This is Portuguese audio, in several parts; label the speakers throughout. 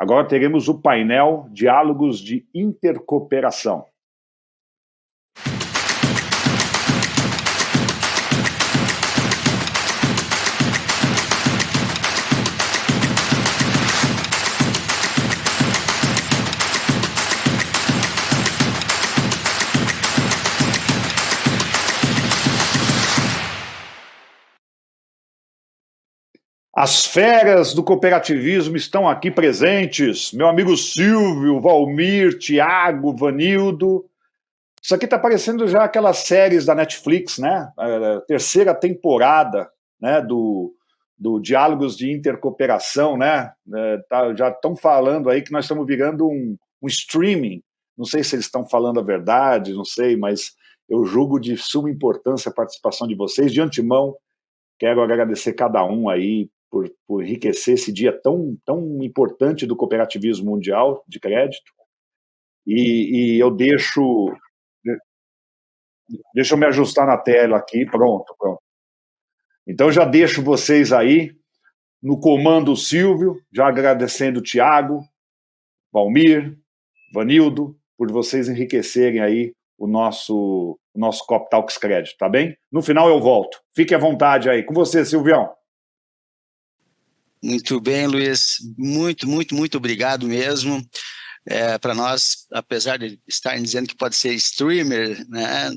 Speaker 1: Agora teremos o painel Diálogos de Intercooperação. As feras do cooperativismo estão aqui presentes. Meu amigo Silvio, Valmir, Tiago, Vanildo. Isso aqui está parecendo já aquelas séries da Netflix, né? A terceira temporada, né? do Diálogos de Intercooperação, né? Já estão falando aí que nós estamos virando um streaming. Não sei se eles estão falando a verdade, não sei, mas eu julgo de suma importância a participação de vocês. De antemão, quero agradecer cada um aí por enriquecer esse dia tão importante do cooperativismo mundial de crédito. E eu deixa eu me ajustar na tela aqui, pronto. Então já deixo vocês aí no comando Silvio, já agradecendo o Tiago, Valmir, Vanildo, por vocês enriquecerem aí o nosso Coop Talks Crédito, tá bem? No final eu volto. Fique à vontade aí. Com você, Silvião.
Speaker 2: Muito bem, Luiz. Muito obrigado mesmo. Para nós, apesar de estarem dizendo que pode ser streamer, né,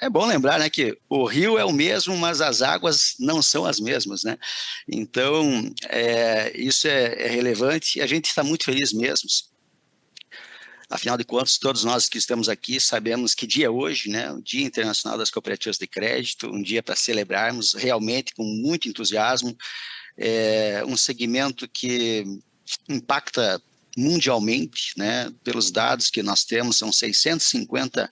Speaker 2: é bom lembrar, né, que o rio é o mesmo, mas as águas não são as mesmas, né? Então, isso é relevante e a gente está muito feliz mesmo. Afinal de contas, todos nós que estamos aqui sabemos que dia é hoje, né? O Dia Internacional das Cooperativas de Crédito, um dia para celebrarmos realmente com muito entusiasmo, um segmento que impacta mundialmente, né? Pelos dados que nós temos, são 650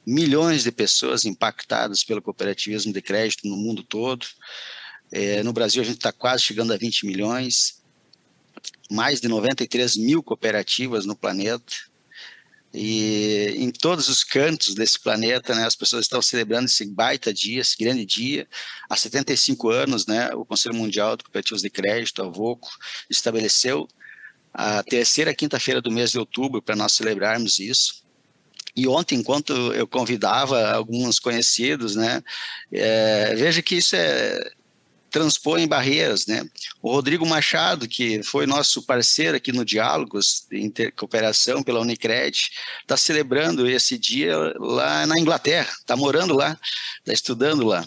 Speaker 2: milhões de pessoas impactadas pelo cooperativismo de crédito no mundo todo. No Brasil, a gente está quase chegando a 20 milhões, mais de 93 mil cooperativas no planeta. E em todos os cantos desse planeta, né, as pessoas estão celebrando esse baita dia, esse grande dia. Há 75 anos, né, o Conselho Mundial de Cooperativas de Crédito, a VOCO, estabeleceu a terceira quinta-feira do mês de outubro para nós celebrarmos isso. E ontem, enquanto eu convidava alguns conhecidos, né, veja que isso transpõe barreiras, né? O Rodrigo Machado, que foi nosso parceiro aqui no Diálogos de Intercooperação pela Unicred, está celebrando esse dia lá na Inglaterra, está morando lá, está estudando lá.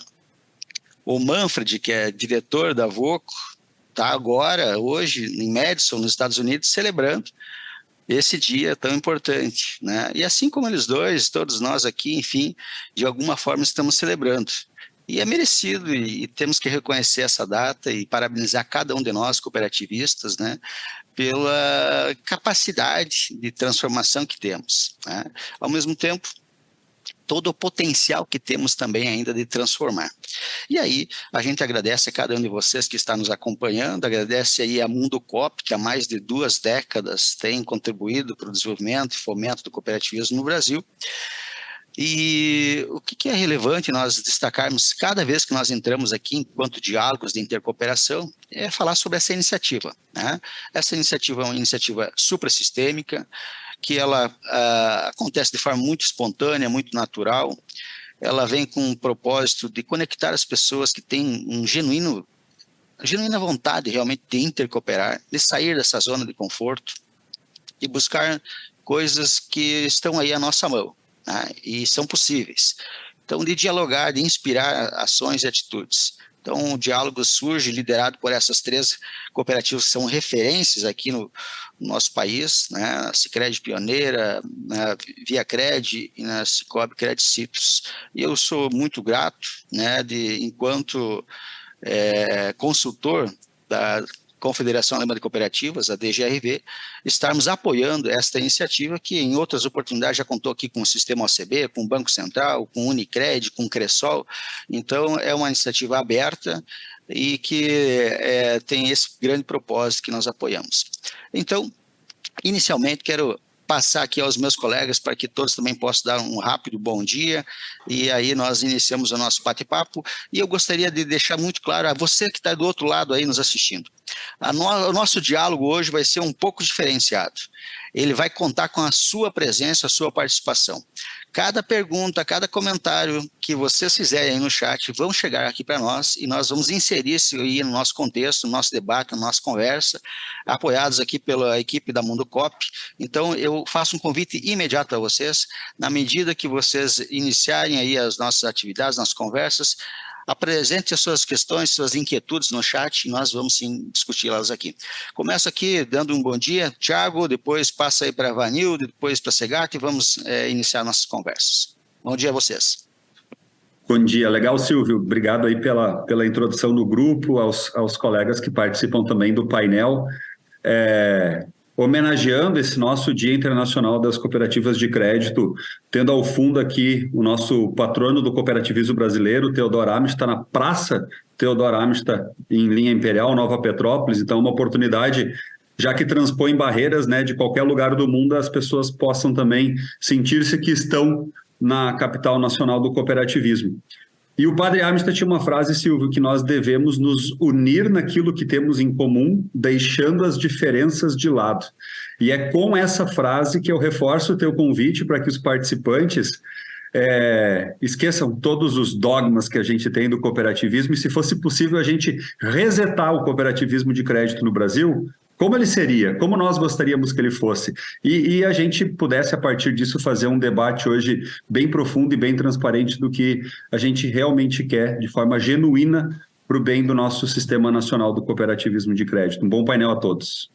Speaker 2: O Manfred, que é diretor da VOCO, está agora, hoje, em Madison, nos Estados Unidos, celebrando esse dia tão importante, né? E assim como eles dois, todos nós aqui, enfim, de alguma forma estamos celebrando. E é merecido, e temos que reconhecer essa data e parabenizar cada um de nós, cooperativistas, né, pela capacidade de transformação que temos, né? Ao mesmo tempo, todo o potencial que temos também ainda de transformar. E aí, a gente agradece a cada um de vocês que está nos acompanhando, agradece aí a Mundo Coop, que há mais de 2 décadas tem contribuído para o desenvolvimento e fomento do cooperativismo no Brasil. E o que é relevante nós destacarmos cada vez que nós entramos aqui enquanto diálogos de intercooperação é falar sobre essa iniciativa, né? Essa iniciativa é uma iniciativa suprassistêmica, que ela acontece de forma muito espontânea, muito natural. Ela vem com o propósito de conectar as pessoas que têm genuína vontade realmente de intercooperar, de sair dessa zona de conforto e buscar coisas que estão aí à nossa mão. E são possíveis. Então, de dialogar, de inspirar ações e atitudes. Então, o diálogo surge liderado por essas 3 cooperativas que são referências aqui no nosso país, né? A Sicredi Pioneira, a ViaCred e a Cicobi Credit Citrus. E eu sou muito grato, né, enquanto consultor da Confederação Alemã de Cooperativas, a DGRV, estarmos apoiando esta iniciativa que em outras oportunidades já contou aqui com o Sistema OCB, com o Banco Central, com o Unicred, com o Cressol. Então, é uma iniciativa aberta e que tem esse grande propósito que nós apoiamos. Então, inicialmente, quero passar aqui aos meus colegas para que todos também possam dar um rápido bom dia, e aí nós iniciamos o nosso bate-papo, e eu gostaria de deixar muito claro a você que está do outro lado aí nos assistindo. O nosso diálogo hoje vai ser um pouco diferenciado. Ele vai contar com a sua presença, a sua participação. Cada pergunta, cada comentário que vocês fizerem aí no chat vão chegar aqui para nós e nós vamos inserir isso aí no nosso contexto, no nosso debate, na nossa conversa, apoiados aqui pela equipe da Mundo Cop. Então, eu faço um convite imediato para vocês, na medida que vocês iniciarem aí as nossas atividades, nossas conversas, apresente as suas questões, suas inquietudes no chat e nós vamos sim discuti-las aqui. Começo aqui dando um bom dia, Thiago, depois passa aí para Vanildo, depois para Segart e vamos iniciar nossas conversas. Bom dia a vocês.
Speaker 3: Bom dia, legal, Silvio. Obrigado aí pela introdução no grupo, aos colegas que participam também do painel. Homenageando esse nosso Dia Internacional das Cooperativas de Crédito, tendo ao fundo aqui o nosso patrono do cooperativismo brasileiro, Theodor Amstutz, na Praça Theodor Amstutz, em linha Imperial, Nova Petrópolis. Então, uma oportunidade, já que transpõe barreiras, né, de qualquer lugar do mundo, as pessoas possam também sentir-se que estão na capital nacional do cooperativismo. E o padre Amstutz tinha uma frase, Silvio, que nós devemos nos unir naquilo que temos em comum, deixando as diferenças de lado. E é com essa frase que eu reforço o teu convite para que os participantes esqueçam todos os dogmas que a gente tem do cooperativismo e, se fosse possível, a gente resetar o cooperativismo de crédito no Brasil. Como ele seria? Como nós gostaríamos que ele fosse? E a gente pudesse, a partir disso, fazer um debate hoje bem profundo e bem transparente do que a gente realmente quer, de forma genuína, para o bem do nosso Sistema Nacional do Cooperativismo de Crédito. Um bom painel a todos.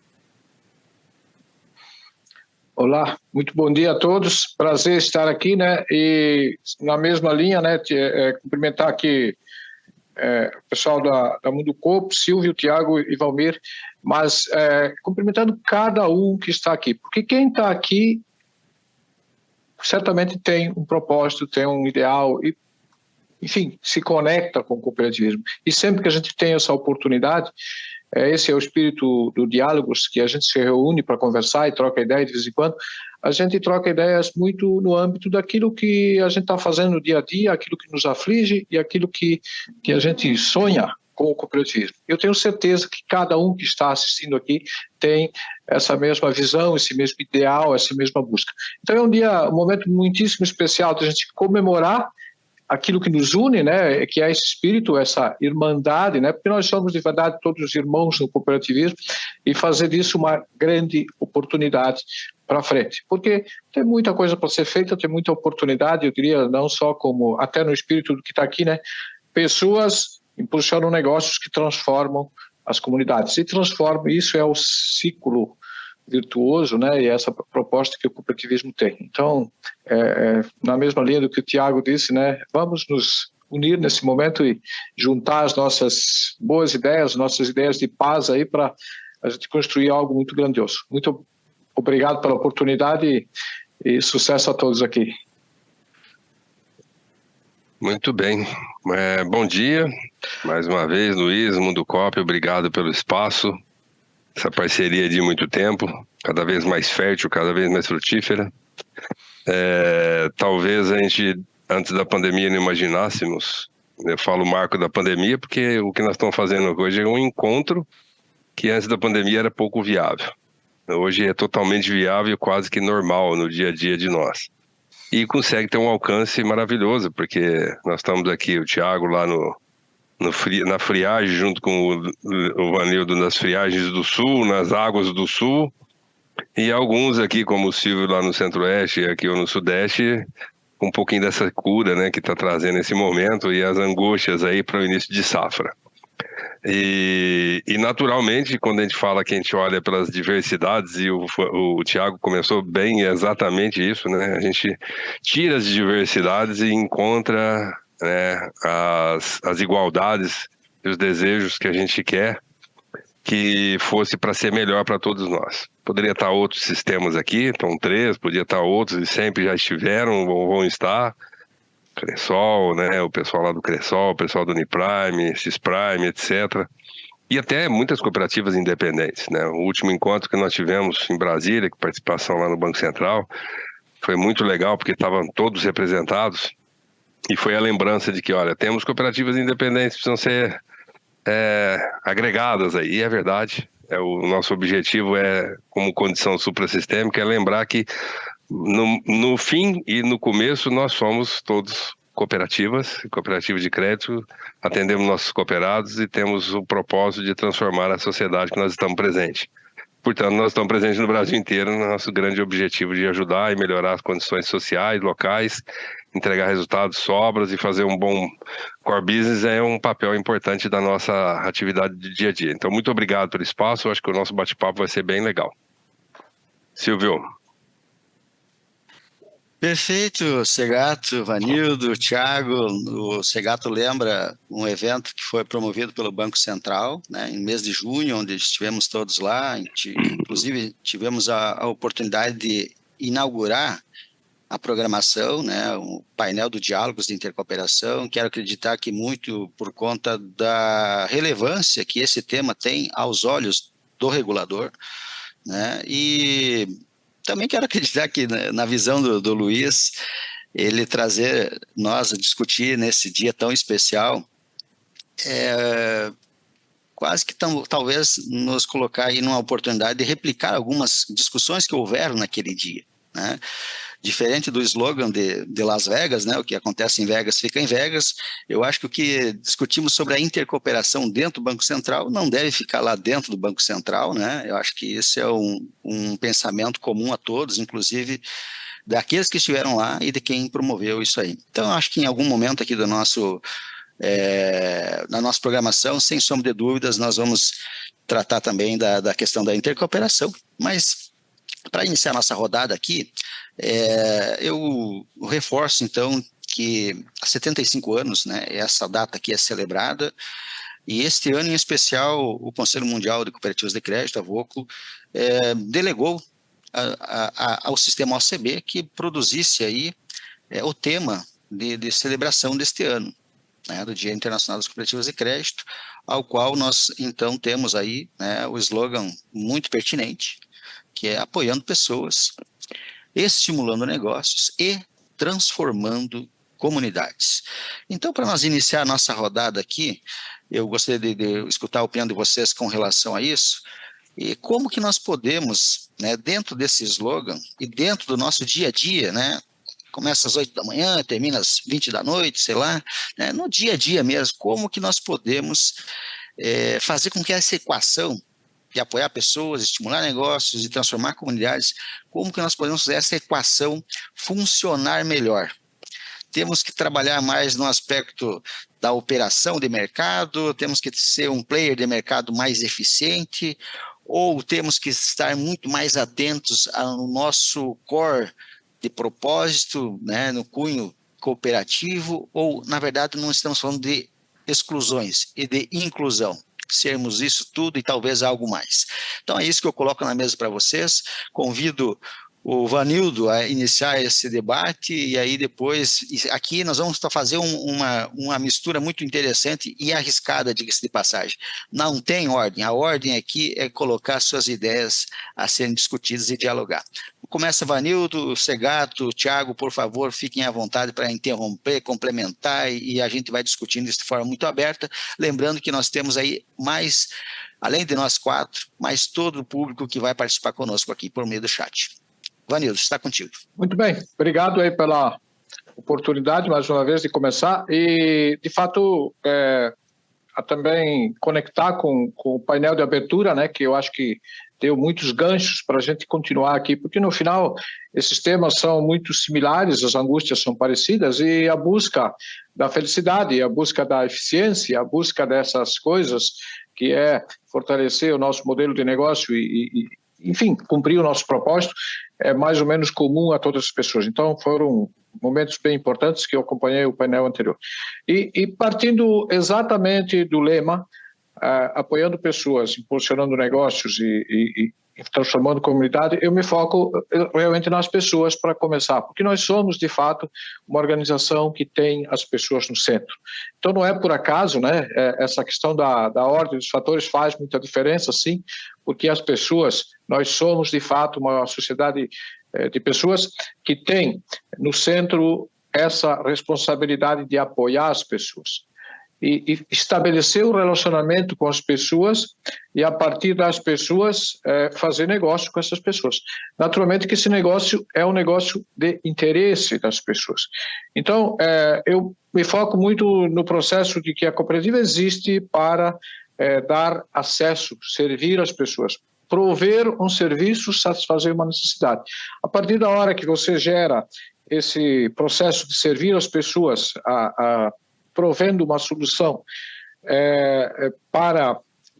Speaker 4: Olá, muito bom dia a todos. Prazer estar aqui, né? E na mesma linha, né? Cumprimentar aqui o pessoal da Mundo Coop, Silvio, Thiago e Valmir, mas cumprimentando cada um que está aqui, porque quem está aqui certamente tem um propósito, tem um ideal e, enfim, se conecta com o cooperativismo. E sempre que a gente tem essa oportunidade, esse é o espírito do Diálogos, que a gente se reúne para conversar e troca ideias de vez em quando. A gente troca ideias muito no âmbito daquilo que a gente está fazendo no dia a dia, aquilo que nos aflige e aquilo que a gente sonha com o cooperativismo. Eu tenho certeza que cada um que está assistindo aqui tem essa mesma visão, esse mesmo ideal, essa mesma busca. Então é um momento muitíssimo especial de a gente comemorar aquilo que nos une, né, que é esse espírito, essa irmandade, né, porque nós somos de verdade todos irmãos no cooperativismo, e fazer disso uma grande oportunidade para frente, porque tem muita coisa para ser feita, tem muita oportunidade, eu diria, não só como, até no espírito do que está aqui, né, pessoas impulsionam negócios que transformam as comunidades, e transformam, isso é o ciclo virtuoso, né, e essa proposta que o cooperativismo tem. Então, na mesma linha do que o Thiago disse, né, vamos nos unir nesse momento e juntar as nossas boas ideias, nossas ideias de paz aí para a gente construir algo muito grandioso. Muito obrigado pela oportunidade e sucesso a todos aqui.
Speaker 5: Muito bem. Bom dia, mais uma vez, Luiz, Mundo Cop, obrigado pelo espaço. Essa parceria de muito tempo, cada vez mais fértil, cada vez mais frutífera. Talvez a gente, antes da pandemia, não imaginássemos, eu falo marco da pandemia, porque o que nós estamos fazendo hoje é um encontro que antes da pandemia era pouco viável. Hoje é totalmente viável e quase que normal no dia a dia de nós. E consegue ter um alcance maravilhoso, porque nós estamos aqui, o Thiago lá na friagem, junto com o Vanildo nas friagens do Sul, nas águas do Sul, e alguns aqui, como o Silvio lá no Centro-Oeste, aqui ou no Sudeste, um pouquinho dessa cura, né, que está trazendo esse momento e as angústias aí para o início de safra. E naturalmente, quando a gente fala que a gente olha pelas diversidades, e o Thiago começou bem exatamente isso, né, a gente tira as diversidades e encontra, né, as igualdades e os desejos que a gente quer que fosse para ser melhor para todos nós. Poderia estar outros sistemas aqui, estão 3, podia estar outros e sempre já estiveram ou vão estar. Cressol, né, o pessoal lá do Cressol, o pessoal do Uniprime, Cisprime, etc. E até muitas cooperativas independentes, né? O último encontro que nós tivemos em Brasília, com participação lá no Banco Central, foi muito legal porque estavam todos representados. E foi a lembrança de que, olha, temos cooperativas independentes que precisam ser agregadas aí, e é verdade. O nosso objetivo como condição suprassistêmica, é lembrar que no fim e no começo nós somos todos cooperativas de crédito, atendemos nossos cooperados e temos o propósito de transformar a sociedade que nós estamos presentes. Portanto, nós estamos presentes no Brasil inteiro no nosso grande objetivo de ajudar e melhorar as condições sociais, locais, entregar resultados, sobras e fazer um bom core business é um papel importante da nossa atividade de dia a dia. Então, muito obrigado pelo espaço, eu acho que o nosso bate-papo vai ser bem legal. Silvio.
Speaker 2: Perfeito, Segato, Vanildo, Thiago. O Segato lembra um evento que foi promovido pelo Banco Central, né, em mês de junho, onde estivemos todos lá, inclusive tivemos a oportunidade de inaugurar a programação, né, o painel do Diálogos de Intercooperação. Quero acreditar que muito por conta da relevância que esse tema tem aos olhos do regulador, né, e também quero acreditar que na visão do Luiz, ele trazer nós a discutir nesse dia tão especial, quase que talvez nos colocar aí numa oportunidade de replicar algumas discussões que houveram naquele dia, né? Diferente do slogan de Las Vegas, né? O que acontece em Vegas fica em Vegas. Eu acho que o que discutimos sobre a intercooperação dentro do Banco Central não deve ficar lá dentro do Banco Central, né? Eu acho que esse é um pensamento comum a todos, inclusive daqueles que estiveram lá e de quem promoveu isso aí. Então, eu acho que em algum momento aqui na nossa programação, sem sombra de dúvidas, nós vamos tratar também da questão da intercooperação, mas para iniciar nossa rodada aqui, eu reforço então que há 75 anos, né, essa data aqui é celebrada, e este ano em especial o Conselho Mundial de Cooperativas de Crédito, a VOCO, delegou ao sistema OCB que produzisse aí o tema de celebração deste ano, né, do Dia Internacional das Cooperativas de Crédito, ao qual nós então temos aí, né, o slogan muito pertinente, que é apoiando pessoas, estimulando negócios e transformando comunidades. Então, para nós iniciar a nossa rodada aqui, eu gostaria de escutar a opinião de vocês com relação a isso, e como que nós podemos, né, dentro desse slogan e dentro do nosso dia a dia, né, começa às 8 da manhã, termina às 20 da noite, sei lá, né, no dia a dia mesmo, como que nós podemos fazer com que essa equação de apoiar pessoas, estimular negócios e transformar comunidades, como que nós podemos fazer essa equação funcionar melhor? Temos que trabalhar mais no aspecto da operação de mercado, temos que ser um player de mercado mais eficiente, ou temos que estar muito mais atentos ao nosso core de propósito, né, no cunho cooperativo, ou, na verdade, não estamos falando de exclusões e de inclusão, sermos isso tudo e talvez algo mais. Então é isso que eu coloco na mesa para vocês, convido o Vanildo a iniciar esse debate, e aí depois, aqui nós vamos fazer uma mistura muito interessante e arriscada, diga-se de passagem. Não tem ordem, a ordem aqui é colocar suas ideias a serem discutidas e dialogar. Começa Vanildo, Segato, Thiago, por favor, fiquem à vontade para interromper, complementar, e a gente vai discutindo isso de forma muito aberta, lembrando que nós temos aí mais, além de nós quatro, mais todo o público que vai participar conosco aqui por meio do chat. Vanildo, está contigo.
Speaker 4: Muito bem, obrigado aí pela oportunidade, mais uma vez, de começar, e, de fato, a também conectar com o painel de abertura, né, que eu acho que deu muitos ganchos para a gente continuar aqui, porque no final esses temas são muito similares, as angústias são parecidas, e a busca da felicidade, a busca da eficiência, a busca dessas coisas, que é fortalecer o nosso modelo de negócio e enfim, cumprir o nosso propósito, é mais ou menos comum a todas as pessoas. Então foram momentos bem importantes que eu acompanhei o painel anterior. E partindo exatamente do lema, apoiando pessoas, impulsionando negócios e transformando comunidade, eu me foco realmente nas pessoas para começar, porque nós somos, de fato, uma organização que tem as pessoas no centro. Então não é por acaso, né, essa questão da ordem dos fatores faz muita diferença, sim, porque as pessoas, nós somos, de fato, uma sociedade de pessoas que tem no centro essa responsabilidade de apoiar as pessoas. e estabelecer o relacionamento com as pessoas e, a partir das pessoas, fazer negócio com essas pessoas. Naturalmente que esse negócio é um negócio de interesse das pessoas. Então, eu me foco muito no processo de que a cooperativa existe para dar acesso, servir as pessoas, prover um serviço, satisfazer uma necessidade. A partir da hora que você gera esse processo de servir as pessoas, provendo uma solução para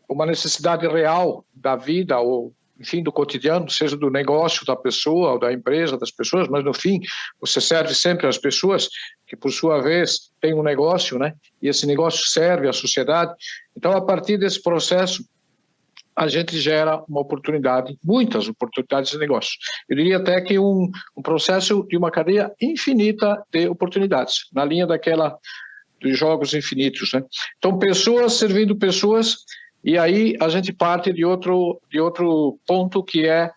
Speaker 4: uma necessidade real da vida, ou, enfim, do cotidiano, seja do negócio da pessoa ou da empresa das pessoas, mas, no fim, você serve sempre às pessoas, que, por sua vez, têm um negócio, né? E esse negócio serve à sociedade. Então, a partir desse processo, a gente gera uma oportunidade, muitas oportunidades de negócio. Eu diria até que um processo de uma cadeia infinita de oportunidades, na linha dos jogos infinitos, né? Então, pessoas servindo pessoas, e aí a gente parte de outro ponto, que é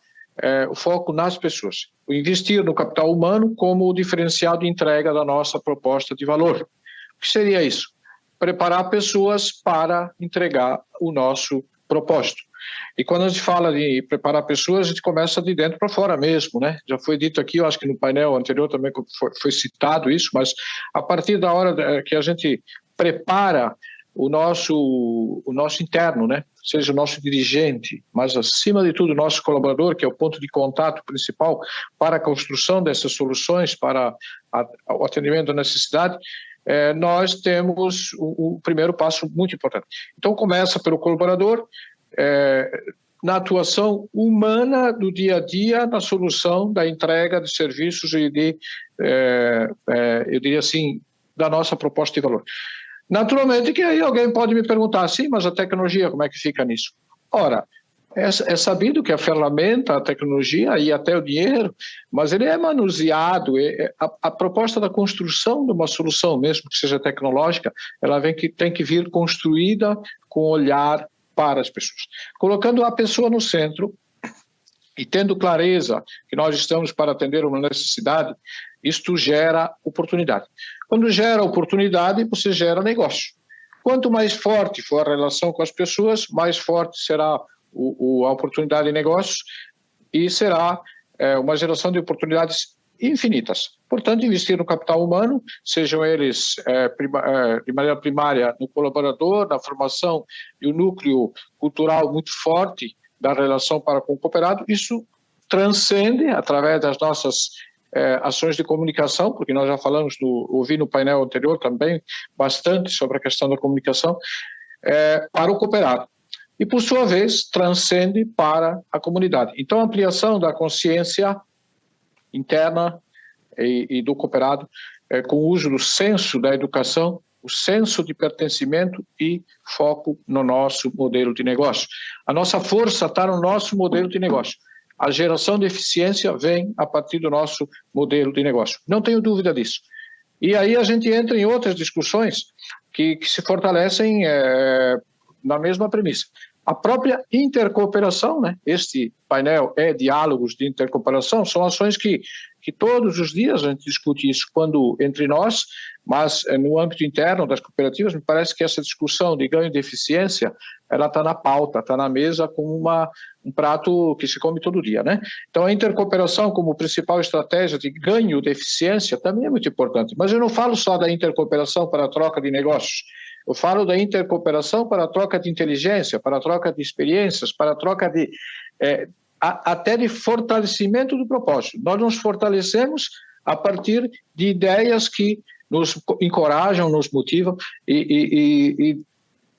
Speaker 4: o foco nas pessoas. O investir no capital humano como o diferencial de entrega da nossa proposta de valor. O que seria isso? Preparar pessoas para entregar o nosso propósito. E quando a gente fala de preparar pessoas, a gente começa de dentro para fora mesmo, né? Já foi dito aqui, eu acho que no painel anterior também foi citado isso, mas a partir da hora que a gente prepara o nosso interno, né? Seja o nosso dirigente, mas acima de tudo o nosso colaborador, que é o ponto de contato principal para a construção dessas soluções, para o atendimento da necessidade, nós temos o primeiro passo muito importante. Então, começa pelo colaborador, na atuação humana do dia a dia, na solução da entrega de serviços e eu diria assim, da nossa proposta de valor. Naturalmente que aí alguém pode me perguntar, sim, mas a tecnologia, como é que fica nisso? Ora, é sabido que a ferramenta, a tecnologia e até o dinheiro, mas ele é manuseado, a proposta da construção de uma solução, mesmo que seja tecnológica, ela tem que vir construída com olhar para as pessoas. Colocando a pessoa no centro e tendo clareza que nós estamos para atender uma necessidade, isto gera oportunidade. Quando gera oportunidade, você gera negócio. Quanto mais forte for a relação com as pessoas, mais forte será a oportunidade de negócios e será uma geração de oportunidades infinitas. Portanto, investir no capital humano, sejam eles de maneira primária no colaborador, na formação e o núcleo cultural muito forte da relação com o cooperado, isso transcende, através das nossas ações de comunicação, porque nós já falamos, ouvi no painel anterior também, bastante sobre a questão da comunicação, para o cooperado. E, por sua vez, transcende para a comunidade. Então, a ampliação da consciência interna e do cooperado, com o uso do senso da educação, o senso de pertencimento e foco no nosso modelo de negócio. A nossa força está no nosso modelo de negócio. A geração de eficiência vem a partir do nosso modelo de negócio. Não tenho dúvida disso. E aí a gente entra em outras discussões que se fortalecem na mesma premissa. A própria intercooperação, né? Este painel é diálogos de intercooperação, são ações que todos os dias a gente discute isso entre nós, mas no âmbito interno das cooperativas, me parece que essa discussão de ganho de eficiência, ela está na pauta, está na mesa como um prato que se come todo dia, né? Então, a intercooperação como principal estratégia de ganho de eficiência também é muito importante, mas eu não falo só da intercooperação para a troca de negócios, eu falo da intercooperação para a troca de inteligência, para a troca de experiências, para a troca até de fortalecimento do propósito. Nós nos fortalecemos a partir de ideias que nos encorajam, nos motivam, e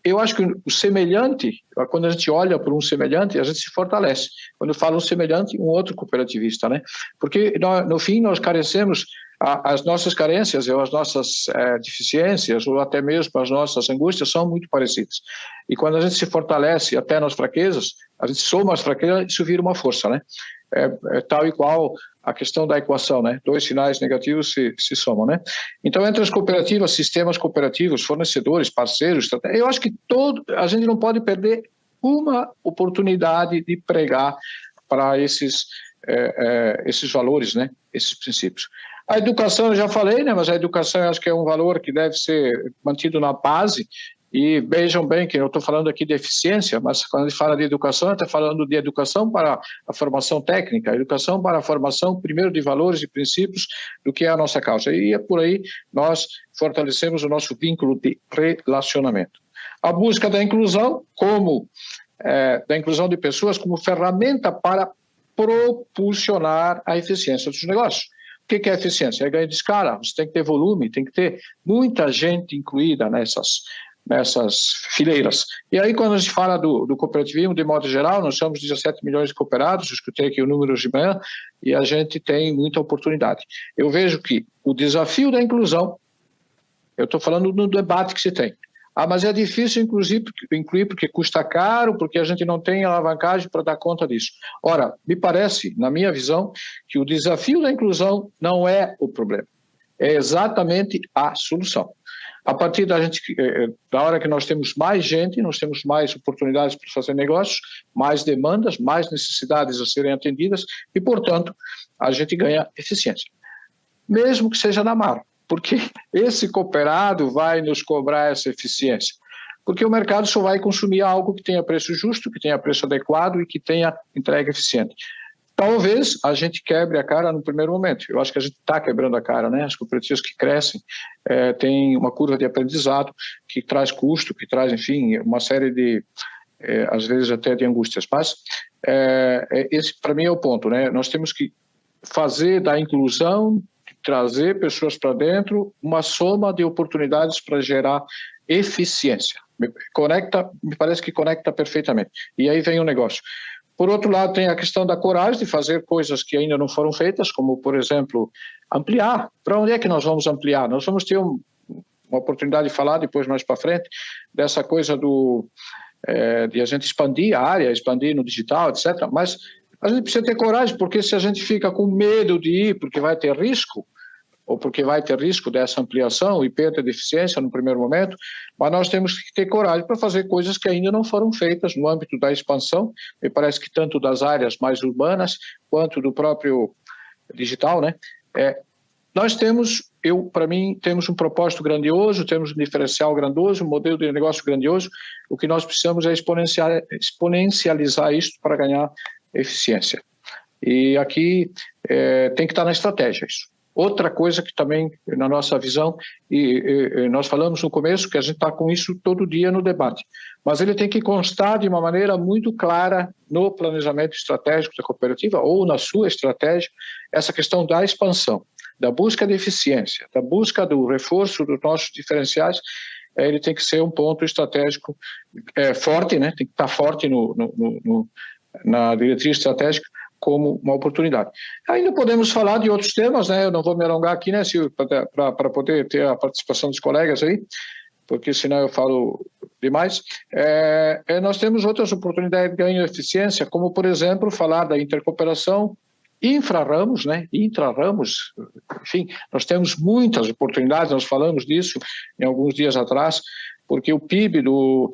Speaker 4: eu acho que o semelhante, quando a gente olha para um semelhante, a gente se fortalece. Quando eu falo um semelhante, um outro cooperativista, né? Porque, no fim, nós carecemos, as nossas carências ou as nossas deficiências, ou até mesmo as nossas angústias, são muito parecidas. E quando a gente se fortalece até nas fraquezas, a gente soma as fraquezas, isso vira uma força, né? Tal e qual a questão da equação, né? Dois sinais negativos se somam, né? Então, entre as cooperativas, sistemas cooperativos, fornecedores, parceiros, eu acho que a gente não pode perder uma oportunidade de pregar para esses esses valores, né? Esses princípios. A educação, eu já falei, né? Mas a educação eu acho que é um valor que deve ser mantido na base. E vejam bem que eu estou falando aqui de eficiência, mas quando a gente fala de educação, está falando de educação para a formação técnica, educação para a formação, primeiro, de valores e princípios do que é a nossa causa. E é por aí nós fortalecemos o nosso vínculo de relacionamento. A busca da inclusão, da inclusão de pessoas como ferramenta para propulsionar a eficiência dos negócios. O que é eficiência? É ganho de escala, você tem que ter volume, tem que ter muita gente incluída nessas fileiras. E aí, quando a gente fala do cooperativismo, de modo geral, nós somos 17 milhões de cooperados, eu escutei aqui o número de manhã, e a gente tem muita oportunidade. Eu vejo que o desafio da inclusão, eu estou falando no debate que se tem, mas é difícil incluir porque custa caro, porque a gente não tem alavancagem para dar conta disso. Ora, me parece, na minha visão, que o desafio da inclusão não é o problema, é exatamente a solução. A partir da hora que nós temos mais gente, nós temos mais oportunidades para fazer negócios, mais demandas, mais necessidades a serem atendidas e, portanto, a gente ganha eficiência. Mesmo que seja na marra, porque esse cooperado vai nos cobrar essa eficiência. Porque o mercado só vai consumir algo que tenha preço justo, que tenha preço adequado e que tenha entrega eficiente. Talvez a gente quebre a cara no primeiro momento. Eu acho que a gente está quebrando a cara, né? As cooperativas que crescem têm uma curva de aprendizado que traz custo, que traz, enfim, uma série de, às vezes até de angústias. Mas esse, para mim, é o ponto, né? Nós temos que fazer da inclusão, trazer pessoas para dentro, uma soma de oportunidades para gerar eficiência. Me parece que conecta perfeitamente. E aí vem o negócio. Por outro lado, tem a questão da coragem de fazer coisas que ainda não foram feitas, como, por exemplo, ampliar. Para onde é que nós vamos ampliar? Nós vamos ter uma oportunidade de falar depois, mais para frente, dessa coisa de a gente expandir a área, expandir no digital, etc. Mas a gente precisa ter coragem, porque se a gente fica com medo de ir porque vai ter risco, ou porque vai ter risco dessa ampliação e perda de eficiência no primeiro momento, mas nós temos que ter coragem para fazer coisas que ainda não foram feitas no âmbito da expansão, me parece que tanto das áreas mais urbanas, quanto do próprio digital, né? Nós temos, para mim, temos um propósito grandioso, temos um diferencial grandioso, um modelo de negócio grandioso, o que nós precisamos é exponencializar isso para ganhar eficiência. E aqui tem que estar na estratégia isso. Outra coisa que também, na nossa visão, e nós falamos no começo que a gente está com isso todo dia no debate, mas ele tem que constar de uma maneira muito clara no planejamento estratégico da cooperativa ou na sua estratégia, essa questão da expansão, da busca de eficiência, da busca do reforço dos nossos diferenciais. Ele tem que ser um ponto estratégico forte, né? Tem que estar forte na diretriz estratégica, como uma oportunidade. Ainda podemos falar de outros temas, né? Eu não vou me alongar aqui, né, Silvio, para poder ter a participação dos colegas aí, porque senão eu falo demais. Nós temos outras oportunidades de ganho de eficiência, como, por exemplo, falar da intercooperação, infraramos, né? Intraramos, enfim, nós temos muitas oportunidades, nós falamos disso em alguns dias atrás, porque o PIB do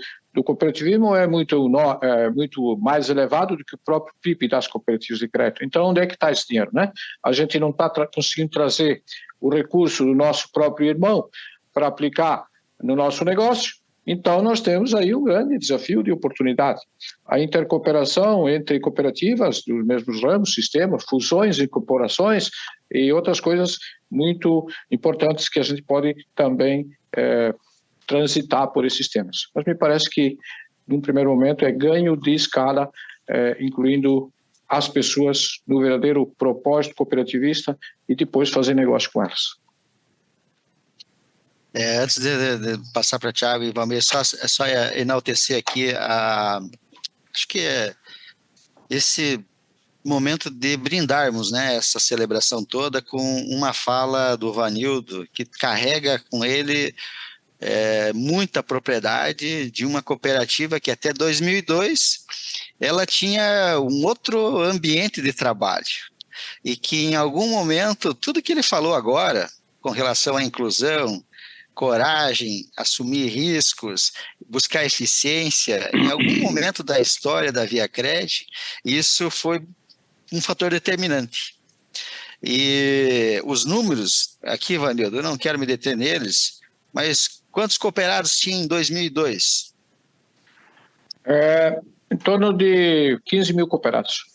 Speaker 4: cooperativismo é muito mais elevado do que o próprio PIB das cooperativas de crédito. Então, onde é que está esse dinheiro, né? A gente não está conseguindo trazer o recurso do nosso próprio irmão para aplicar no nosso negócio, então nós temos aí um grande desafio de oportunidade. A intercooperação entre cooperativas dos mesmos ramos, sistemas, fusões, incorporações e outras coisas muito importantes que a gente pode também transitar por esses temas. Mas me parece que, num primeiro momento, é ganho de escala, incluindo as pessoas no verdadeiro propósito cooperativista e depois fazer negócio com elas.
Speaker 2: Antes de passar para o Thiago e Valmir, só enaltecer aqui, acho que esse momento de brindarmos, né, essa celebração toda com uma fala do Vanildo, que carrega com ele muita propriedade de uma cooperativa que até 2002 ela tinha um outro ambiente de trabalho e que em algum momento tudo que ele falou agora com relação à inclusão, coragem, assumir riscos, buscar eficiência, em algum momento da história da ViaCred, isso foi um fator determinante. E os números, aqui, Vanildo, eu não quero me deter neles, mas quantos cooperados tinha em 2002?
Speaker 4: Em torno de 15 mil cooperados.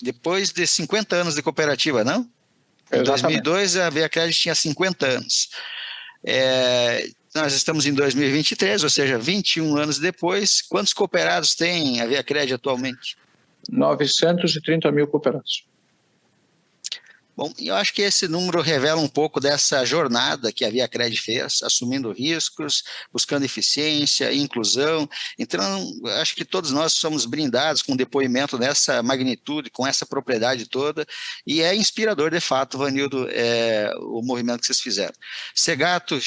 Speaker 2: Depois de 50 anos de cooperativa, não? Em
Speaker 4: Exatamente.
Speaker 2: 2002, a Via Credit tinha 50 anos. Nós estamos em 2023, ou seja, 21 anos depois. Quantos cooperados tem a Via Credit atualmente?
Speaker 4: 930 mil cooperados.
Speaker 2: Bom, eu acho que esse número revela um pouco dessa jornada que a Via Credit fez, assumindo riscos, buscando eficiência, inclusão. Então, eu acho que todos nós somos brindados com um depoimento dessa magnitude, com essa propriedade toda, e é inspirador, de fato, Vanildo, o movimento que vocês fizeram. Segato,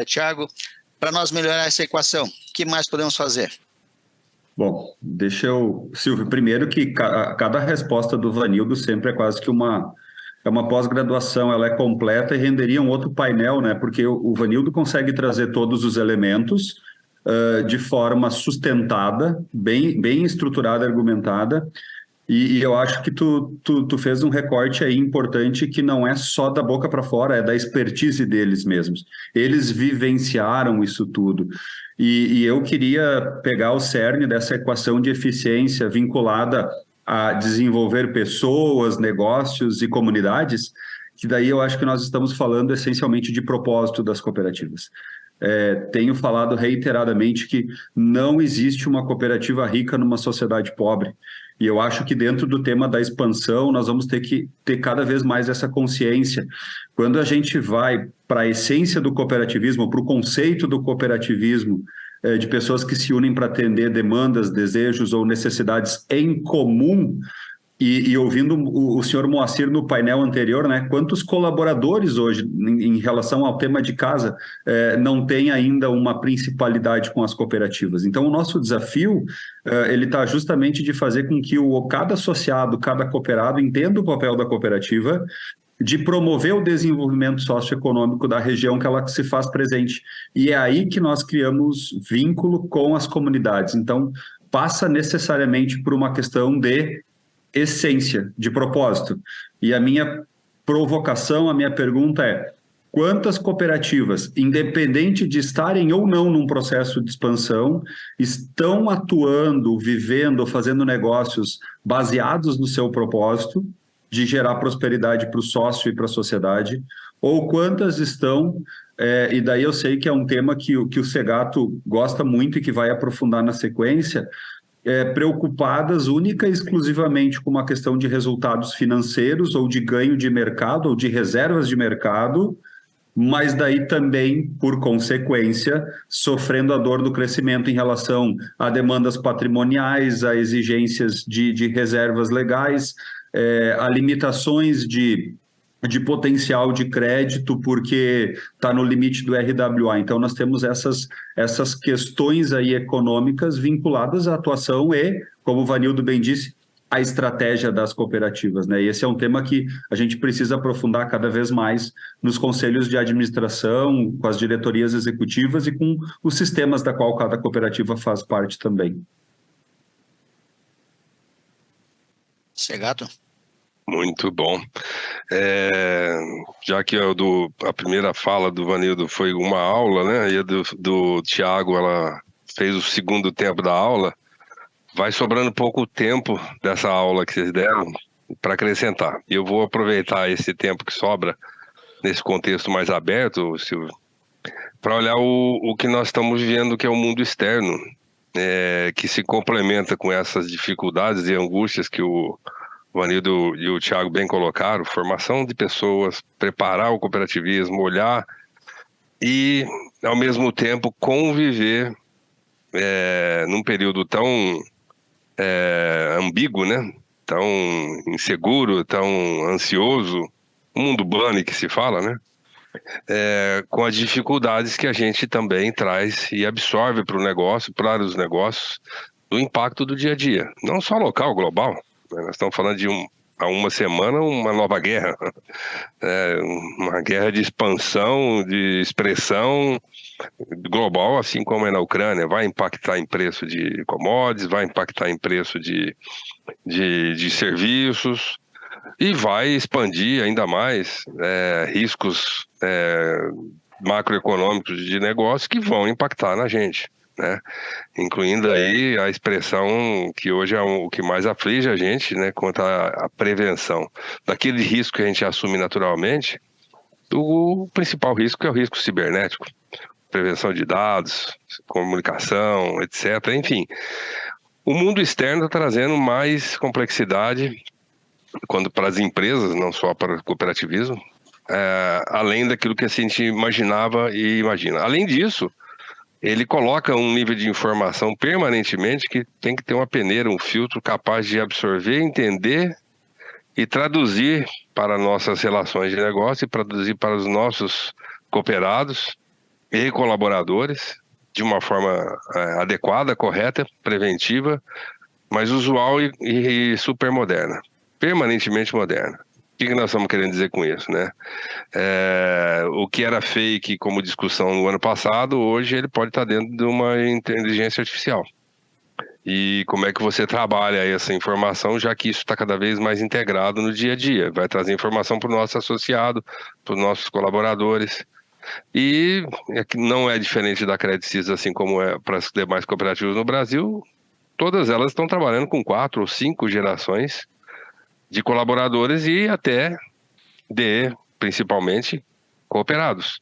Speaker 2: Thiago, para nós melhorar essa equação, o que mais podemos fazer?
Speaker 3: Bom, Silvio, primeiro que cada resposta do Vanildo sempre é quase que uma pós-graduação, ela é completa e renderia um outro painel, né? Porque o Vanildo consegue trazer todos os elementos de forma sustentada, bem estruturada, argumentada, e eu acho que tu fez um recorte aí importante que não é só da boca para fora, é da expertise deles mesmos. Eles vivenciaram isso tudo. E eu queria pegar o cerne dessa equação de eficiência vinculada a desenvolver pessoas, negócios e comunidades, que daí eu acho que nós estamos falando essencialmente de propósito das cooperativas. Tenho falado reiteradamente que não existe uma cooperativa rica numa sociedade pobre, e eu acho que dentro do tema da expansão nós vamos ter que ter cada vez mais essa consciência. Quando a gente vai para a essência do cooperativismo, para o conceito do cooperativismo, de pessoas que se unem para atender demandas, desejos ou necessidades em comum, e ouvindo o senhor Moacir no painel anterior, né, quantos colaboradores hoje, em relação ao tema de casa, não tem ainda uma principalidade com as cooperativas? Então, o nosso desafio, ele está justamente de fazer com que cada associado, cada cooperado entenda o papel da cooperativa, de promover o desenvolvimento socioeconômico da região que ela se faz presente. E é aí que nós criamos vínculo com as comunidades. Então, passa necessariamente por uma questão de essência, de propósito. E a minha provocação, a minha pergunta é: quantas cooperativas, independente de estarem ou não num processo de expansão, estão atuando, vivendo, fazendo negócios baseados no seu propósito de gerar prosperidade para o sócio e para a sociedade, ou quantas estão, e daí eu sei que é um tema que o Segato gosta muito e que vai aprofundar na sequência, preocupadas única e exclusivamente com uma questão de resultados financeiros ou de ganho de mercado ou de reservas de mercado, mas daí também, por consequência, sofrendo a dor do crescimento em relação a demandas patrimoniais, a exigências de reservas legais, a limitações de potencial de crédito, porque está no limite do RWA. Então, nós temos essas questões aí econômicas vinculadas à atuação e, como o Vanildo bem disse, a estratégia das cooperativas, né? E esse é um tema que a gente precisa aprofundar cada vez mais nos conselhos de administração, com as diretorias executivas e com os sistemas da qual cada cooperativa faz parte também.
Speaker 2: Segato?
Speaker 5: Muito bom. Já que a primeira fala do Vanildo foi uma aula, né? E a do Thiago, ela fez o segundo tempo da aula, vai sobrando pouco tempo dessa aula que vocês deram para acrescentar. E eu vou aproveitar esse tempo que sobra nesse contexto mais aberto, Silvio, para olhar o que nós estamos vivendo, que é o mundo externo, que se complementa com essas dificuldades e angústias que o Vanildo e o Thiago bem colocaram: formação de pessoas, preparar o cooperativismo, olhar e, ao mesmo tempo, conviver num período tão ambíguo, né? Tão inseguro, tão ansioso, um mundo bunny que se fala, né? Com as dificuldades que a gente também traz e absorve para o negócio, para os negócios, do impacto do dia a dia, não só local, global. Nós estamos falando de há uma semana uma nova guerra, uma guerra de expansão, de expressão global, assim como é na Ucrânia. Vai impactar em preço de commodities, vai impactar em preço de serviços e vai expandir ainda mais riscos macroeconômicos de negócio que vão impactar na gente, né? Incluindo aí a expressão que hoje é o que mais aflige a gente, né, quanto à prevenção daquele risco que a gente assume naturalmente. O principal risco é o risco cibernético, prevenção de dados, comunicação, etc. Enfim, o mundo externo está trazendo mais complexidade para as empresas, não só para o cooperativismo, além daquilo que a gente imaginava e imagina. Além disso, ele coloca um nível de informação permanentemente que tem que ter uma peneira, um filtro capaz de absorver, entender e traduzir para nossas relações de negócio e traduzir para os nossos cooperados e colaboradores de uma forma adequada, correta, preventiva, mas usual e super moderna, permanentemente moderna. O que nós estamos querendo dizer com isso, né? O que era fake como discussão no ano passado, hoje ele pode estar dentro de uma inteligência artificial. E como é que você trabalha essa informação, já que isso está cada vez mais integrado no dia a dia? Vai trazer informação para o nosso associado, para os nossos colaboradores. E não é diferente da Credit Suisse, assim como é para as demais cooperativas no Brasil. Todas elas estão trabalhando com 4 ou 5 gerações de colaboradores e até principalmente, cooperados.